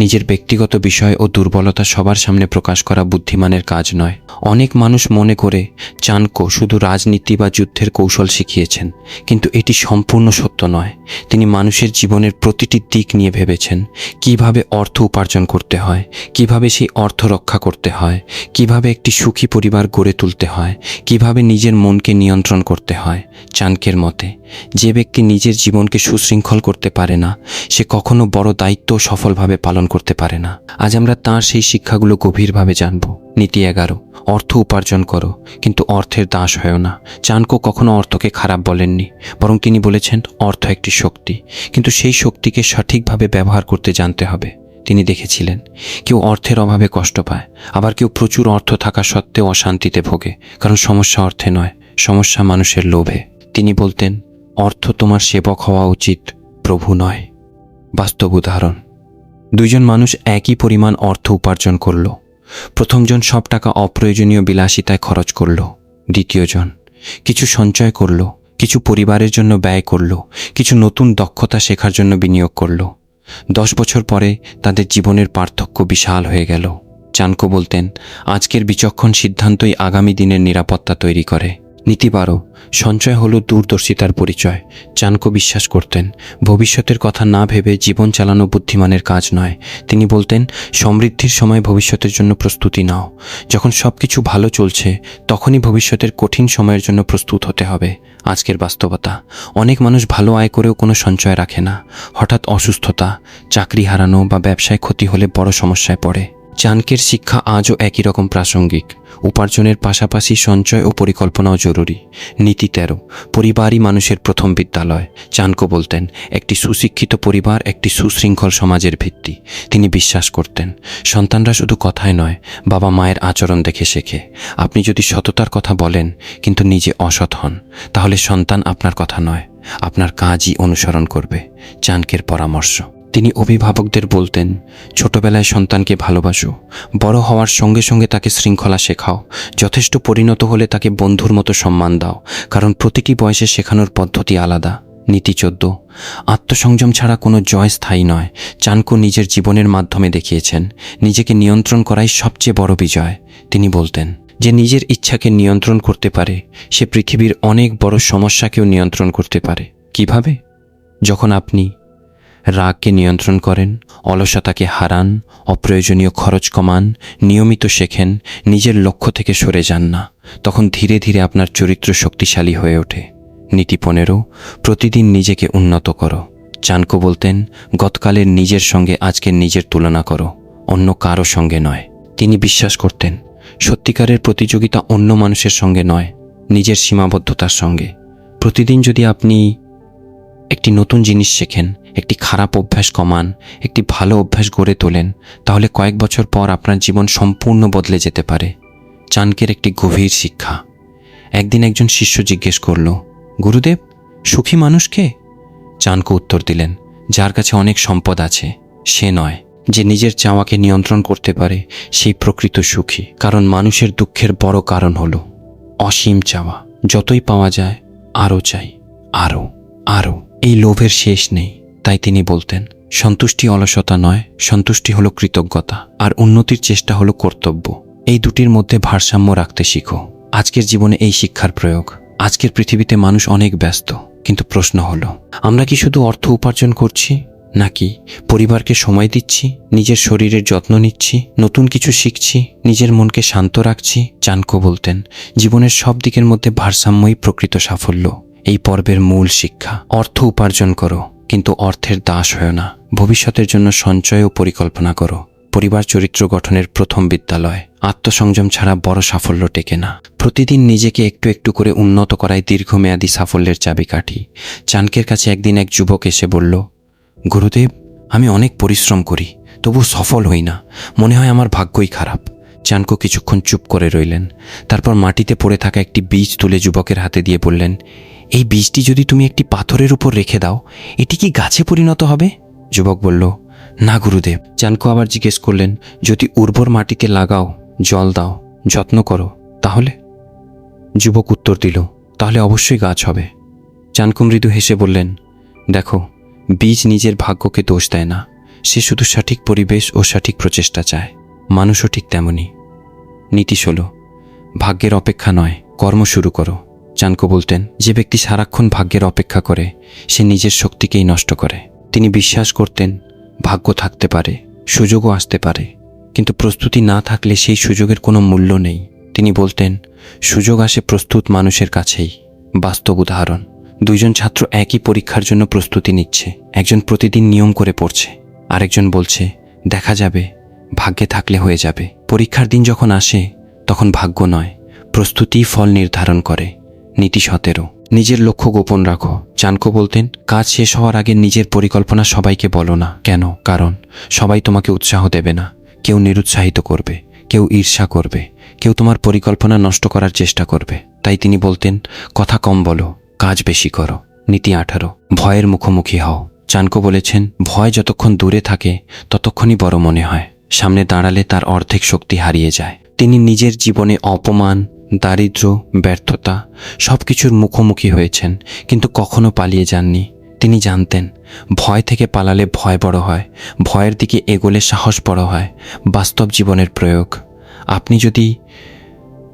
নিজের ব্যক্তিগত বিষয় ও দুর্বলতা সবার সামনে প্রকাশ করা বুদ্ধিমানের কাজ নয়। অনেক মানুষ মনে করে চাণক্য শুধু রাজনীতি বা যুদ্ধের কৌশল শিখিয়েছেন, কিন্তু এটি সম্পূর্ণ সত্য নয়। তিনি মানুষের জীবনের প্রতিটি দিক নিয়ে ভেবেছেন। কিভাবে অর্থ উপার্জন করতে হয়, কিভাবে সেই অর্থ রক্ষা করতে হয়, কিভাবে একটি সুখী পরিবার গড়ে তুলতে হয়, কিভাবে নিজের মনকে নিয়ন্ত্রণ করতে হয়। চাণক্যের মতে, যে ব্যক্তি নিজের জীবনকে সুশৃঙ্খল করতে পারে না, সে কখনো বড় দায়িত্ব সফলভাবে পালন করতে পারে না। আজ আমরা তাঁর সেই শিক্ষাগুলো গভীরভাবে জানব। নীতি 11, অর্থ উপার্জন করো, কিন্তু অর্থের দাস হয়েও না। চাণক্য কখনো অর্থকে খারাপ বলেননি, বরং তিনি বলেছেন, অর্থ একটি শক্তি, কিন্তু সেই শক্তিকে সঠিকভাবে ব্যবহার করতে জানতে হবে। তিনি দেখেছিলেন, কেউ অর্থের অভাবে কষ্ট পায়, আবার কেউ প্রচুর অর্থ থাকা সত্ত্বেও অশান্তিতে ভোগে। কারণ সমস্যা অর্থে নয়, সমস্যা মানুষের লোভে। তিনি বলতেন, অর্থ তোমার সেবক হওয়া উচিত, প্রভু নয়। বাস্তব উদাহরণ। 2 জন মানুষ একই পরিমাণ অর্থ উপার্জন করল। প্রথমজন সব টাকা অপ্রয়োজনীয় বিলাসিতায় খরচ করল। দ্বিতীয়জন কিছু সঞ্চয় করল, কিছু পরিবারের জন্য ব্যয় করল, কিছু নতুন দক্ষতা শেখার জন্য বিনিয়োগ করল। 10 বছর পরে তাদের জীবনের পার্থক্য বিশাল হয়ে গেল। চাণক্য বলতেন, আজকের বিচক্ষণ সিদ্ধান্তই আগামী দিনের নিরাপত্তা তৈরি করে। নীতি 12, সঞ্চয় হলো দূরদর্শিতার পরিচয়। চাণক্য বিশ্বাস করতেন, ভবিষ্যতের কথা না ভেবে জীবন চালানো বুদ্ধিমানের কাজ নয়। তিনি বলতেন, সমৃদ্ধির সময় ভবিষ্যতের জন্য প্রস্তুতি নাও। যখন সব কিছু ভালো চলছে, তখনই ভবিষ্যতের কঠিন সময়ের জন্য প্রস্তুত হতে হবে। আজকের বাস্তবতা, অনেক মানুষ ভালো আয় করেও কোনো সঞ্চয় রাখে না। হঠাৎ অসুস্থতা, চাকরি হারানো বা ব্যবসায় ক্ষতি হলে বড় সমস্যায় পড়ে। চাণক্যের শিক্ষা আজও একই রকম প্রাসঙ্গিক। উপার্জনের পাশাপাশি সঞ্চয় ও পরিকল্পনাও জরুরি। নীতি 13, পরিবারই মানুষের প্রথম বিদ্যালয়। চাণক্য বলতেন, একটি সুশিক্ষিত পরিবার একটি সুশৃঙ্খল সমাজের ভিত্তি। তিনি বিশ্বাস করতেন, সন্তানরা শুধু কথায় নয়, বাবা মায়ের আচরণ দেখে শেখে। আপনি যদি সততার কথা বলেন কিন্তু নিজে অসৎ হন, তাহলে সন্তান আপনার কথা নয়, আপনার কাজই অনুসরণ করবে। চাণক্যের পরামর্শ। তিনি অভিভাবকদের বলতেন, ছোটবেলায় সন্তানকে ভালোবাসো, বড় হওয়ার সঙ্গে সঙ্গে তাকে শৃঙ্খলা শেখাও, যথেষ্ট পরিণত হলে তাকে বন্ধুর মতো সম্মান দাও, কারণ প্রতিটি বয়সে শেখানোর পদ্ধতি আলাদা। নীতি 14, আত্মসংযম ছাড়া কোনো জয় স্থায়ী নয়। চাণক্য নিজের জীবনের মাধ্যমে দেখিয়েছেন, নিজেকে নিয়ন্ত্রণ করাই সবচেয়ে বড় বিজয়। তিনি বলতেন, যে নিজের ইচ্ছাকে নিয়ন্ত্রণ করতে পারে সে পৃথিবীর অনেক বড় সমস্যাকেও নিয়ন্ত্রণ করতে পারে। কিভাবে? যখন আপনি রাগকে নিয়ন্ত্রণ করেন, অলসতাকে হারান, অপ্রয়োজনীয় খরচ কমান, নিয়মিত শেখেন, নিজের লক্ষ্য থেকে সরে যান না, তখন ধীরে ধীরে আপনার চরিত্র শক্তিশালী হয়ে ওঠে। নীতি 15, প্রতিদিন নিজেকে উন্নত করো। চাণক্য বলতেন, গতকালের নিজের সঙ্গে আজকের নিজের তুলনা করো, অন্য কারো সঙ্গে নয়। তিনি বিশ্বাস করতেন, সত্যিকারের প্রতিযোগিতা অন্য মানুষের সঙ্গে নয়, নিজের সীমাবদ্ধতার সঙ্গে। প্রতিদিন যদি আপনি একটি নতুন জিনিস শেখেন, একটি খারাপ অভ্যাস কমান, একটি ভালো অভ্যাস গড়ে তোলেন, তাহলে কয়েক বছর পর আপনার জীবন সম্পূর্ণ বদলে যেতে পারে। চাণক্যের একটি গভীর শিক্ষা। একদিন একজন শিষ্য জিজ্ঞেস করল, গুরুদেব, সুখী মানুষ কে? চাণক্য উত্তর দিলেন, যার কাছে অনেক সম্পদ আছে সে নয়, যে নিজের চাওয়াকে নিয়ন্ত্রণ করতে পারে সেই প্রকৃত সুখী। কারণ মানুষের দুঃখের বড় কারণ হলো অসীম চাওয়া। যতই পাওয়া যায় আরও চাই, আরও, আরও। এই লোভের শেষ নেই। তাই তিনি বলতেন, সন্তুষ্টি অলসতা নয়, সন্তুষ্টি হলো কৃতজ্ঞতা, আর উন্নতির চেষ্টা হলো কর্তব্য। এই দুটির মধ্যে ভারসাম্য রাখতে শিখো। আজকের জীবনে এই শিক্ষার প্রয়োগ। আজকের পৃথিবীতে মানুষ অনেক ব্যস্ত, কিন্তু প্রশ্ন হলো, আমরা কি শুধু অর্থ উপার্জন করছি, নাকি পরিবারকে সময় দিচ্ছি, নিজের শরীরের যত্ন নিচ্ছি, নতুন কিছু শিখছি, নিজের মনকে শান্ত রাখছি? চাণক্য বলতেন, জীবনের সব দিকের মধ্যে ভারসাম্যই প্রকৃত সাফল্য। এই পর্বের মূল শিক্ষা। অর্থ উপার্জন করো, কিন্তু অর্থের দাস হয়ো না। ভবিষ্যতের জন্য সঞ্চয় ও পরিকল্পনা করো। পরিবার চরিত্র গঠনের প্রথম বিদ্যালয়। আত্মসংযম ছাড়া বড় সাফল্য টেকে না। প্রতিদিন নিজেকে একটু একটু করে উন্নত করাই দীর্ঘমেয়াদী সাফল্যের চাবিকাঠি। চাণক্যের কাছে একদিন এক যুবক এসে বলল, গুরুদেব, আমি অনেক পরিশ্রম করি, তবু সফল হই না, মনে হয় আমার ভাগ্যই খারাপ। চাণক্য কিছুক্ষণ চুপ করে রইলেন। তারপর মাটিতে পড়ে থাকা একটি বীজ তুলে যুবকের হাতে দিয়ে বললেন, এই বীজটি যদি তুমি একটি পাথরের উপর রেখে দাও, এটি কি গাছে পরিণত হবে? যুবক বলল, না গুরুদেব। চাণক্য আবার জিজ্ঞেস করলেন, যদি উর্বর মাটিতে লাগাও, জল দাও, যত্ন করো, তাহলে? যুবক উত্তর দিল, তাহলে অবশ্যই গাছ হবে। চাণক্য মৃদু হেসে বললেন, দেখো, বীজ নিজের ভাগ্যকে দোষ দেয় না, সে শুধু সঠিক পরিবেশ ও সঠিক প্রচেষ্টা চায়। মানুষও ঠিক তেমনই। নীতি 16, ভাগ্যের অপেক্ষা নয়, কর্ম শুরু করো। চাণক্য বলতেন, যে ব্যক্তি সারাক্ষণ ভাগ্যের অপেক্ষা করে সে নিজের শক্তিকেই নষ্ট করে। তিনি বিশ্বাস করতেন, ভাগ্য থাকতে পারে, সুযোগও আসতে পারে, কিন্তু প্রস্তুতি না থাকলে সেই সুযোগের কোনো মূল্য নেই। তিনি বলতেন, সুযোগ আসে প্রস্তুত মানুষের কাছেই। বাস্তব উদাহরণ, দুইজন ছাত্র একই পরীক্ষার জন্য প্রস্তুতি নিচ্ছে। একজন প্রতিদিন নিয়ম করে পড়ছে, আরেকজন বলছে দেখা যাবে, ভাগ্যে থাকলে হয়ে যাবে। পরীক্ষার দিন যখন আসে তখন ভাগ্য নয়, প্রস্তুতিই ফল নির্ধারণ করে। নীতি 17, নিজের লক্ষ্য গোপন রাখো। চাণক্য বলতেন, কাজ শেষ হওয়ার আগে নিজের পরিকল্পনা সবাইকে বলো না। কেন? কারণ সবাই তোমাকে উৎসাহ দেবে না। কেউ নিরুৎসাহিত করবে, কেউ ঈর্ষা করবে, কেউ তোমার পরিকল্পনা নষ্ট করার চেষ্টা করবে। তাই তিনি বলতেন, কথা কম বলো, কাজ বেশি করো। নীতি 18, ভয়ের মুখোমুখি হও। চাণক্য বলেছেন, ভয় যতক্ষণ দূরে থাকে ততক্ষণই বড় মনে হয়, সামনে দাঁড়ালে তার অর্ধেক শক্তি হারিয়ে যায়। তিনি নিজের জীবনে অপমান, দারিদ্র্য, ব্যর্থতা সব কিছুর মুখোমুখি হয়েছেন, কিন্তু কখনো পালিয়ে যাননি। তিনি জানতেন, ভয় থেকে পালালে ভয় বড় হয়, ভয়ের দিকে এগোলে সাহস বড় হয়। বাস্তব জীবনের প্রয়োগ। আপনি যদি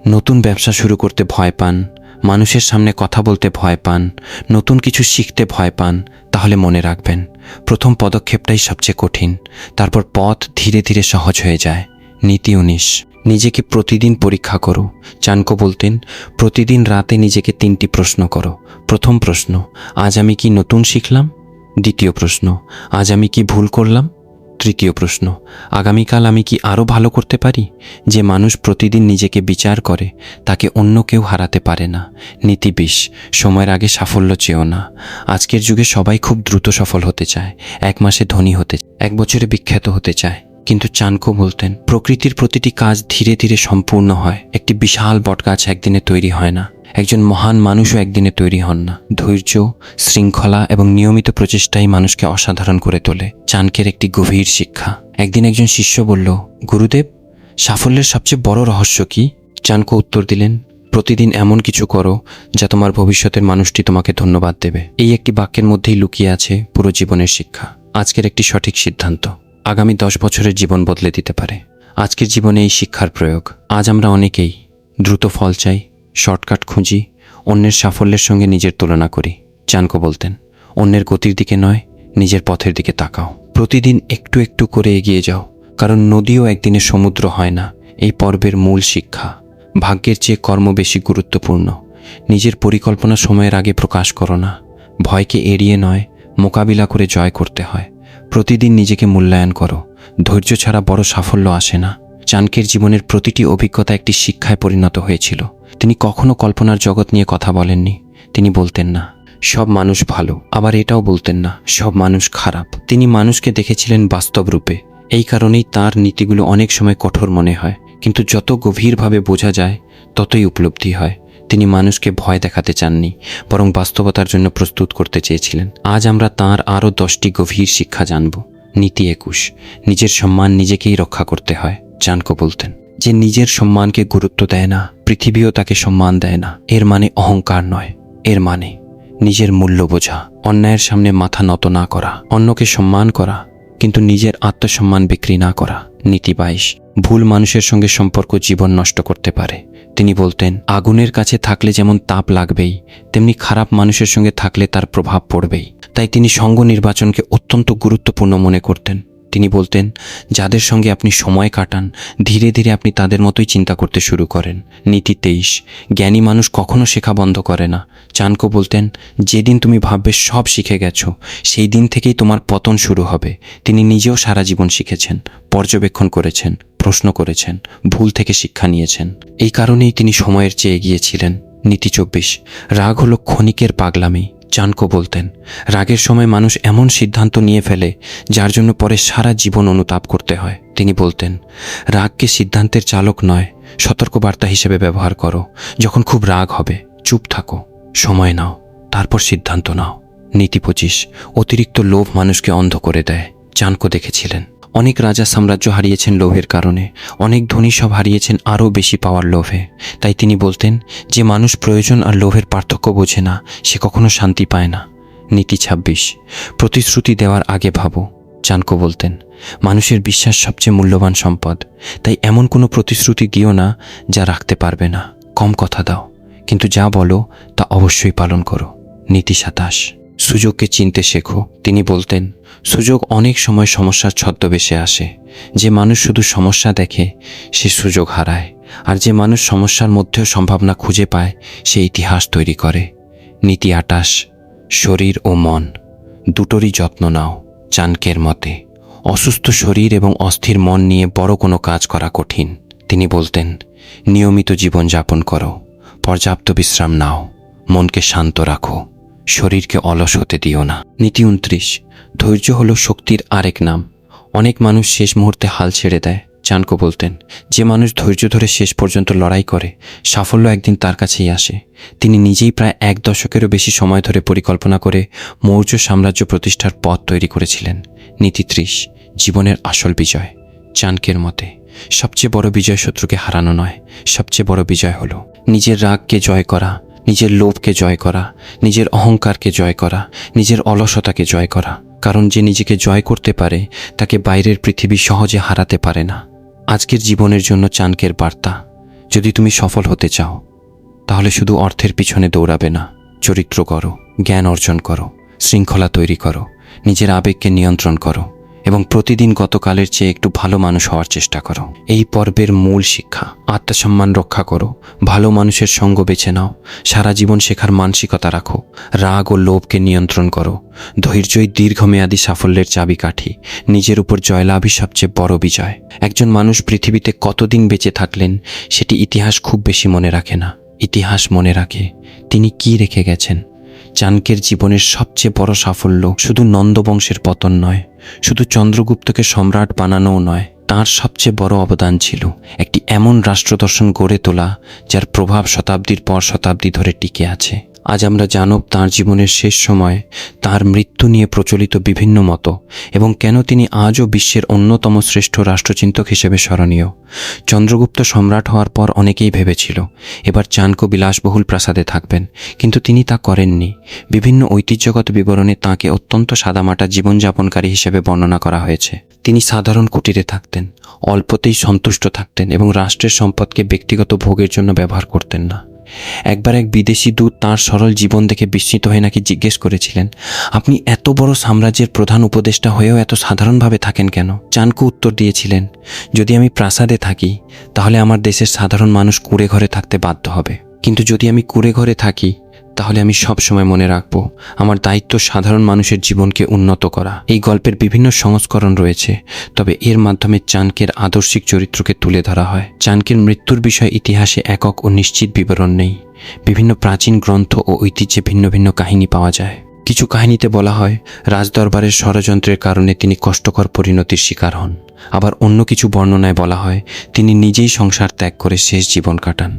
নতুন ব্যবসা শুরু করতে ভয় পান, মানুষের সামনে কথা বলতে ভয় পান, নতুন কিছু শিখতে ভয় পান, তাহলে মনে রাখবেন, প্রথম পদক্ষেপটাই সবচেয়ে কঠিন, তারপর পথ ধীরে ধীরে সহজ হয়ে যায়। নীতি 19, নিজেকে প্রতিদিন পরীক্ষা করো। চাণক্য বলতেন, প্রতিদিন রাতে নিজেকে 3টি প্রশ্ন করো। প্রথম প্রশ্ন, আজ আমি কি নতুন শিখলাম? দ্বিতীয় প্রশ্ন, আজ আমি কি ভুল করলাম? তৃতীয় প্রশ্ন, আগামীকাল আমি কি আরও ভালো করতে পারি? যে মানুষ প্রতিদিন নিজেকে বিচার করে তাকে অন্য কেউ হারাতে পারে না। নীতি 20, সময়ের আগে সাফল্য চেয়েও না। আজকের যুগে সবাই খুব দ্রুত সফল হতে চায়, 1 মাসে ধনী হতে, 1 বছরে বিখ্যাত হতে চায়। কিন্তু চাণক্য বলতেন, প্রকৃতির প্রতিটি কাজ ধীরে ধীরে সম্পূর্ণ হয়। একটি বিশাল বটগাছ একদিনে তৈরি হয় না, একজন মহান মানুষও একদিনে তৈরি হন না। ধৈর্য, শৃঙ্খলা এবং নিয়মিত প্রচেষ্টাই মানুষকে অসাধারণ করে তোলে। চাণক্যের একটি গভীর শিক্ষা। একদিন একজন শিষ্য বলল, গুরুদেব, সাফল্যের সবচেয়ে বড় রহস্য কি? চাণক্য উত্তর দিলেন, প্রতিদিন এমন কিছু করো যা তোমার ভবিষ্যতের মানুষটি তোমাকে ধন্যবাদ দেবে। এই একটি বাক্যের মধ্যেই লুকিয়ে আছে পুরো জীবনের শিক্ষা। আজকের একটি সঠিক সিদ্ধান্ত আগামী 10 বছরের জীবন বদলে দিতে পারে। আজকের জীবনে এই শিক্ষার প্রয়োগ। আজ আমরা অনেকেই দ্রুত ফল চাই, শর্টকাট খুঁজি, অন্যের সাফল্যের সঙ্গে নিজের তুলনা করি। চাণক্য বলতেন, অন্যের গতির দিকে নয়, নিজের পথের দিকে তাকাও। প্রতিদিন একটু একটু করে এগিয়ে যাও, কারণ নদীও একদিনে সমুদ্র হয় না। এই পর্বের মূল শিক্ষা, ভাগ্যের চেয়ে কর্ম বেশি গুরুত্বপূর্ণ। নিজের পরিকল্পনা সময়ের আগে প্রকাশ করো না। ভয়কে এড়িয়ে নয়, মোকাবিলা করে জয় করতে হয়। প্রতিদিন নিজেকে মূল্যায়ন করো। ধৈর্য ছাড়া বড় সাফল্য আসে না। চাণক্যের জীবনের প্রতিটি অভিজ্ঞতা একটি শিক্ষায় পরিণত হয়েছিল। তিনি কখনো কল্পনার জগৎ নিয়ে কথা বলেননি। তিনি বলতেন না সব মানুষ ভালো, আবার এটাও বলতেন না সব মানুষ খারাপ। তিনি মানুষকে দেখেছিলেন বাস্তব রূপে। এই কারণেই তাঁর নীতিগুলো অনেক সময় কঠোর মনে হয়, কিন্তু যত গভীরভাবে বোঝা যায় ততই উপলব্ধি হয়। তিনি মানুষকে ভয় দেখাতে চাননি, বরং বাস্তবতার জন্য প্রস্তুত করতে চেয়েছিলেন। আজ আমরা তাঁর আরও 10টি গভীর শিক্ষা জানব। নীতি 21, নিজের সম্মান নিজেকেই রক্ষা করতে হয়। চাণক্য বলতেন, যে নিজের সম্মানকে গুরুত্ব দেয় না, পৃথিবীও তাকে সম্মান দেয় না। এর মানে অহংকার নয়, এর মানে নিজের মূল্য বোঝা, অন্যায়ের সামনে মাথা নত না করা, অন্যকে সম্মান করা কিন্তু নিজের আত্মসম্মান বিক্রি না করা। নীতি 22, ভুল মানুষের সঙ্গে সম্পর্ক জীবন নষ্ট করতে পারে। তিনি বলতেন, আগুনের কাছে থাকলে যেমন তাপ লাগবেই, তেমনি খারাপ মানুষের সঙ্গে থাকলে তার প্রভাব পড়বেই। তাই তিনি সঙ্গ নির্বাচনকে অত্যন্ত গুরুত্বপূর্ণ মনে করতেন। তিনি বলতেন, যাদের সঙ্গে আপনি সময় কাটান ধীরে ধীরে আপনি তাদের মতোই চিন্তা করতে শুরু করেন। নীতি 23, জ্ঞানী মানুষ কখনো শেখা বন্ধ করে না। চাণক্য বলতেন, যেদিন তুমি ভাববে সব শিখে গেছো, সেই দিন থেকেই তোমার পতন শুরু হবে। তিনি নিজেও সারা জীবন শিখেছেন, পর্যবেক্ষণ করেছেন, প্রশ্ন করেছেন, ভুল থেকে শিক্ষা নিয়েছেন। এই কারণেই তিনি সময়ের চেয়ে এগিয়েছিলেন। নীতি 24, রাগ হলো ক্ষণিকের পাগলামি। চাণক্য বলতেন, রাগের সময় মানুষ এমন সিদ্ধান্ত নিয়ে ফেলে যার জন্য পরে সারা জীবন অনুতাপ করতে হয়। তিনি বলতেন, রাগকে সিদ্ধান্তের চালক নয়, সতর্কবার্তা হিসেবে ব্যবহার করো। যখন খুব রাগ হবে চুপ থাকো, সময় নাও, তারপর সিদ্ধান্ত নাও। নীতি 25, অতিরিক্ত লোভ মানুষকে অন্ধ করে দেয়। চাণক্য দেখেছিলেন, অনেক রাজা সাম্রাজ্য হারিয়েছেন লোভের কারণে, অনেক ধনী সব হারিয়েছেন আরও বেশি পাওয়ার লোভে। তাই তিনি বলতেন, যে মানুষ প্রয়োজন আর লোভের পার্থক্য বোঝে না সে কখনো শান্তি পায় না। নীতি 26, প্রতিশ্রুতি দেওয়ার আগে ভাবো। চাণক্য বলতেন, মানুষের বিশ্বাস সবচেয়ে মূল্যবান সম্পদ। তাই এমন কোনো প্রতিশ্রুতি দিও না যা রাখতে পারবে না। কম কথা দাও, কিন্তু যা বলো তা অবশ্যই পালন করো। নীতি 27, সুযোগকে চিনতে শেখো। তিনি বলতেন, সুযোগ অনেক সময় সমস্যার ছদ্মবেশে আসে। যে মানুষ শুধু সমস্যা দেখে সে সুযোগ হারায়, আর যে মানুষ সমস্যার মধ্যেও সম্ভাবনা খুঁজে পায় সে ইতিহাস তৈরি করে। নীতি 28, শরীর ও মন দুটোরই যত্ন নাও। চাণক্যের মতে, অসুস্থ শরীর এবং অস্থির মন নিয়ে বড় কোনো কাজ করা কঠিন। তিনি বলতেন, নিয়মিত জীবন যাপন করো, পর্যাপ্ত বিশ্রাম নাও, মনকে শান্ত রাখো, শরীরকে অলস হতে দিও না। নীতি 29, ধৈর্য হলো শক্তির আরেক নাম। অনেক মানুষ শেষ মুহূর্তে হাল ছেড়ে দেয়। চাণক্য বলতেন, যে মানুষ ধৈর্য ধরে শেষ পর্যন্ত লড়াই করে সাফল্য একদিন তার কাছেই আসে। তিনি নিজেই প্রায় 1 দশকেরও বেশি সময় ধরে পরিকল্পনা করে মৌর্য সাম্রাজ্য প্রতিষ্ঠার পথ তৈরি করেছিলেন। নীতি 30, জীবনের আসল বিজয়। চাণক্যের মতে, সবচেয়ে বড় বিজয় শত্রুকে হারানো নয়, সবচেয়ে বড় বিজয় হলো নিজের রাগকে জয় করা, নিজের লোভকে জয় করা, নিজের অহংকারকে জয় করা, নিজের অলসতাকে জয় করা। কারণ যে নিজেকে জয় করতে পারে তাকে বাইরের পৃথিবী সহজে হারাতে পারে না। আজকের জীবনের জন্য চাণক্যের বার্তা, যদি তুমি সফল হতে চাও তাহলে শুধু অর্থের পিছনে দৌড়াবে না, চরিত্র করো, জ্ঞান অর্জন করো, শৃঙ্খলা তৈরি করো, নিজের আবেগকে নিয়ন্ত্রণ করো, এবং প্রতিদিন গতকালের চেয়ে একটু ভালো মানুষ হওয়ার চেষ্টা করো। এই পর্বের মূল শিক্ষা: আত্মসম্মান রক্ষা করো, ভালো মানুষের সঙ্গ বেছে নাও, সারা জীবন শেখার মানসিকতা রাখো, রাগ ও লোভকে নিয়ন্ত্রণ করো। ধৈর্যই দীর্ঘমেয়াদী সাফল্যের চাবিকাঠি, নিজের উপর জয়লাভই সবচেয়ে বড় বিজয়। একজন মানুষ পৃথিবীতে কতদিন বেঁচে থাকলেন সেটি ইতিহাস খুব বেশি মনে রাখে না, ইতিহাস মনে রাখে তিনি কি রেখে গেছেন। চাণক্যের জীবনের সবচেয়ে বড় সাফল্য শুধু নন্দবংশের পতন নয়, শুধু চন্দ্রগুপ্তকে সম্রাট বানানোও নয়, তাঁর সবচেয়ে বড় অবদান ছিল একটি এমন রাষ্ট্রদর্শন গড়ে তোলা যার প্রভাব শতাব্দীর পর শতাব্দী ধরে টিকে আছে। আজ আমরা জানব তাঁর জীবনের শেষ সময়, তাঁর মৃত্যু নিয়ে প্রচলিত বিভিন্ন মত এবং কেন তিনি আজও বিশ্বের অন্যতম শ্রেষ্ঠ রাষ্ট্রচিন্তক হিসেবে স্মরণীয়। চন্দ্রগুপ্ত সম্রাট হওয়ার পর অনেকেই ভেবেছিল এবার চাণক্য বিলাসবহুল প্রাসাদে থাকবেন, কিন্তু তিনি তা করেননি। বিভিন্ন ঐতিহ্যগত বিবরণে তাঁকে অত্যন্ত সাদামাটা জীবনযাপনকারী হিসেবে বর্ণনা করা হয়েছে। তিনি সাধারণ কুটিরে থাকতেন, অল্পতেই সন্তুষ্ট থাকতেন এবং রাষ্ট্রের সম্পদকে ব্যক্তিগত ভোগের জন্য ব্যবহার করতেন না। একবার এক বিদেশি দূত তাঁর সরল জীবন দেখে বিস্মিত হয়ে নাকি জিজ্ঞেস করেছিলেন, আপনি এত বড় সাম্রাজ্যের প্রধান উপদেষ্টা হয়েও এত সাধারণভাবে থাকেন কেন? চাণক্য উত্তর দিয়েছিলেন, যদি আমি প্রাসাদে থাকি তাহলে আমার দেশের সাধারণ মানুষ কুঁড়ে ঘরে থাকতে বাধ্য হবে, কিন্তু যদি আমি কুঁড়ে ঘরে থাকি তাহলে আমি সব সময় মনে রাখব আমার দায়িত্ব সাধারণ মানুষের জীবনকে উন্নত করা। এই গল্পের বিভিন্ন সংস্করণ রয়েছে, তবে এর মাধ্যমে চাণক্যের আদর্শিক চরিত্রকে তুলে ধরা হয়। চাণক্যের মৃত্যুর বিষয়ে ইতিহাসে একক ও নিশ্চিত বিবরণ নেই। বিভিন্ন প্রাচীন গ্রন্থ ও ঐতিহ্যে ভিন্ন ভিন্ন কাহিনী পাওয়া যায়। কিছু কাহিনীতে বলা হয় রাজদরবারের ষড়যন্ত্রের কারণে তিনি কষ্টকর পরিণতির শিকার হন। আবার অন্য কিছু বর্ণনায় বলা হয় তিনি নিজেই সংসার ত্যাগ করে শেষ জীবন কাটান।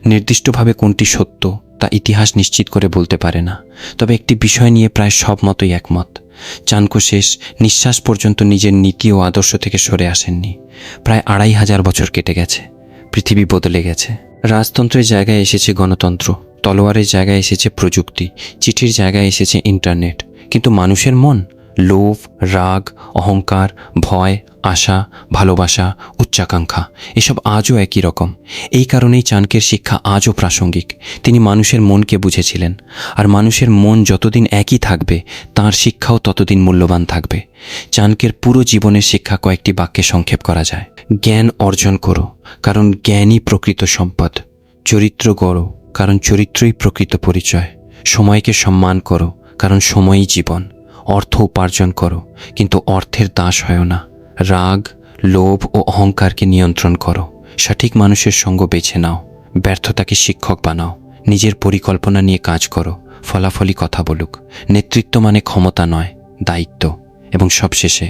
নির্দিষ্টভাবে কোনটি সত্য তা ইতিহাস নিশ্চিত করে বলতে পারে না, তবে একটি বিষয় নিয়ে প্রায় সব মতই একমত। চাণক্য শেষ নিঃশ্বাস পর্যন্ত নিজের নীতি ও আদর্শ থেকে সরে আসেননি। প্রায় 2500 বছর কেটে গেছে, পৃথিবী বদলে গেছে। রাজতন্ত্রের জায়গায় এসেছে গণতন্ত্র, তলোয়ারের জায়গায় এসেছে প্রযুক্তি, চিঠির জায়গায় এসেছে ইন্টারনেট, কিন্তু মানুষের মন, লোভ, রাগ, অহংকার, ভয়, আশা, ভালোবাসা, উচ্চাকাঙ্ক্ষা এসব আজও একই রকম। এই কারণেই চাণক্যের শিক্ষা আজও প্রাসঙ্গিক। তিনি মানুষের মনকে বুঝেছিলেন, আর মানুষের মন যতদিন একই থাকবে তাঁর শিক্ষাও ততদিন মূল্যবান থাকবে। চাণক্যের পুরো জীবনের শিক্ষা কয়েকটি বাক্যে সংক্ষেপ করা যায়: জ্ঞান অর্জন করো, কারণ জ্ঞানই প্রকৃত সম্পদ। চরিত্র গড়ো, কারণ চরিত্রই প্রকৃত পরিচয়। সময়কে সম্মান করো, কারণ সময়ই জীবন। অর্থ উপার্জন করো, কিন্তু অর্থের দাস হয়ো না। রাগ, লোভ ও অহংকারকে নিয়ন্ত্রণ করো। সঠিক মানুষের সঙ্গ বেছে নাও। ব্যর্থতাকে শিক্ষক বানাও। নিজের পরিকল্পনা নিয়ে কাজ করো, ফলাফলই কথা বলুক। নেতৃত্ব মানে ক্ষমতা নয়, দায়িত্ব। এবং সবশেষে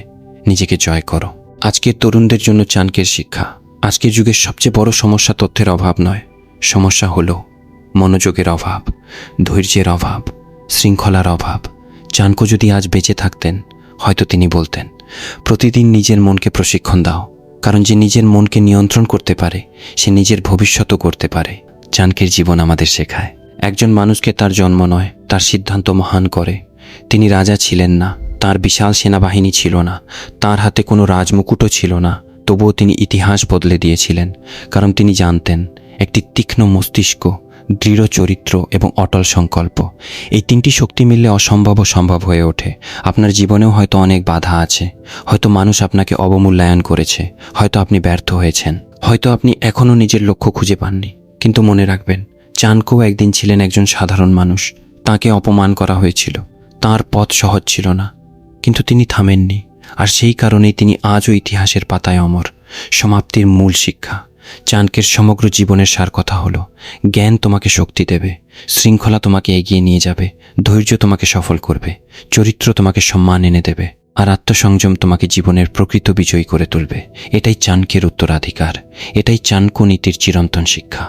নিজেকে জয় করো। আজকের তরুণদের জন্য চাণক্যের শিক্ষা: আজকের যুগের সবচেয়ে বড় সমস্যা তথ্যের অভাব নয়, সমস্যা হলো মনোযোগের অভাব, ধৈর্যের অভাব, শৃঙ্খলার অভাব। চাণক্য যদি আজ বেঁচে থাকতেন হয়তো তিনি বলতেন, প্রতিদিন নিজের মনকে প্রশিক্ষণ দাও, কারণ যে নিজের মনকে নিয়ন্ত্রণ করতে পারে সে নিজের ভবিষ্যতও করতে পারে। চাণক্যের জীবন আমাদের শেখায় একজন মানুষকে তার জন্ম নয়, তার সিদ্ধান্ত মহান করে। তিনি রাজা ছিলেন না, তার বিশাল সেনাবাহিনী ছিল না, তার হাতে কোনো রাজমুকুটও ছিল না, তবুও তিনি ইতিহাস বদলে দিয়েছিলেন, কারণ তিনি জানতেন একটি তীক্ষ্ণ মস্তিষ্ক, দৃঢ় চরিত্র এবং অটল সংকল্প, এই তিনটি শক্তি মিললে অসম্ভবও সম্ভব হয়ে ওঠে। আপনার জীবনেও হয়তো অনেক বাধা আছে, হয়তো মানুষ আপনাকে অবমূল্যায়ন করেছে, হয়তো আপনি ব্যর্থ হয়েছেন, হয়তো আপনি এখনও নিজের লক্ষ্য খুঁজে পাননি। কিন্তু মনে রাখবেন, চাণক্যও একদিন ছিলেন একজন সাধারণ মানুষ। তাকে অপমান করা হয়েছিল, তার পথ সহজ ছিল না, কিন্তু তিনি থামেননি। আর সেই কারণেই তিনি আজও ইতিহাসের পাতায় অমর। সমাপ্তির মূল শিক্ষা: চাণক্যের সমগ্র জীবনের সার কথা হলো, জ্ঞান তোমাকে শক্তি দেবে, শৃঙ্খলা তোমাকে এগিয়ে নিয়ে যাবে, ধৈর্য তোমাকে সফল করবে, চরিত্র তোমাকে সম্মান এনে দেবে, আর আত্মসংযম তোমাকে জীবনের প্রকৃত বিজয়ী করে তুলবে। এটাই চাণক্যের উত্তরাধিকার, এটাই চাণক্য নীতির চিরন্তন শিক্ষা।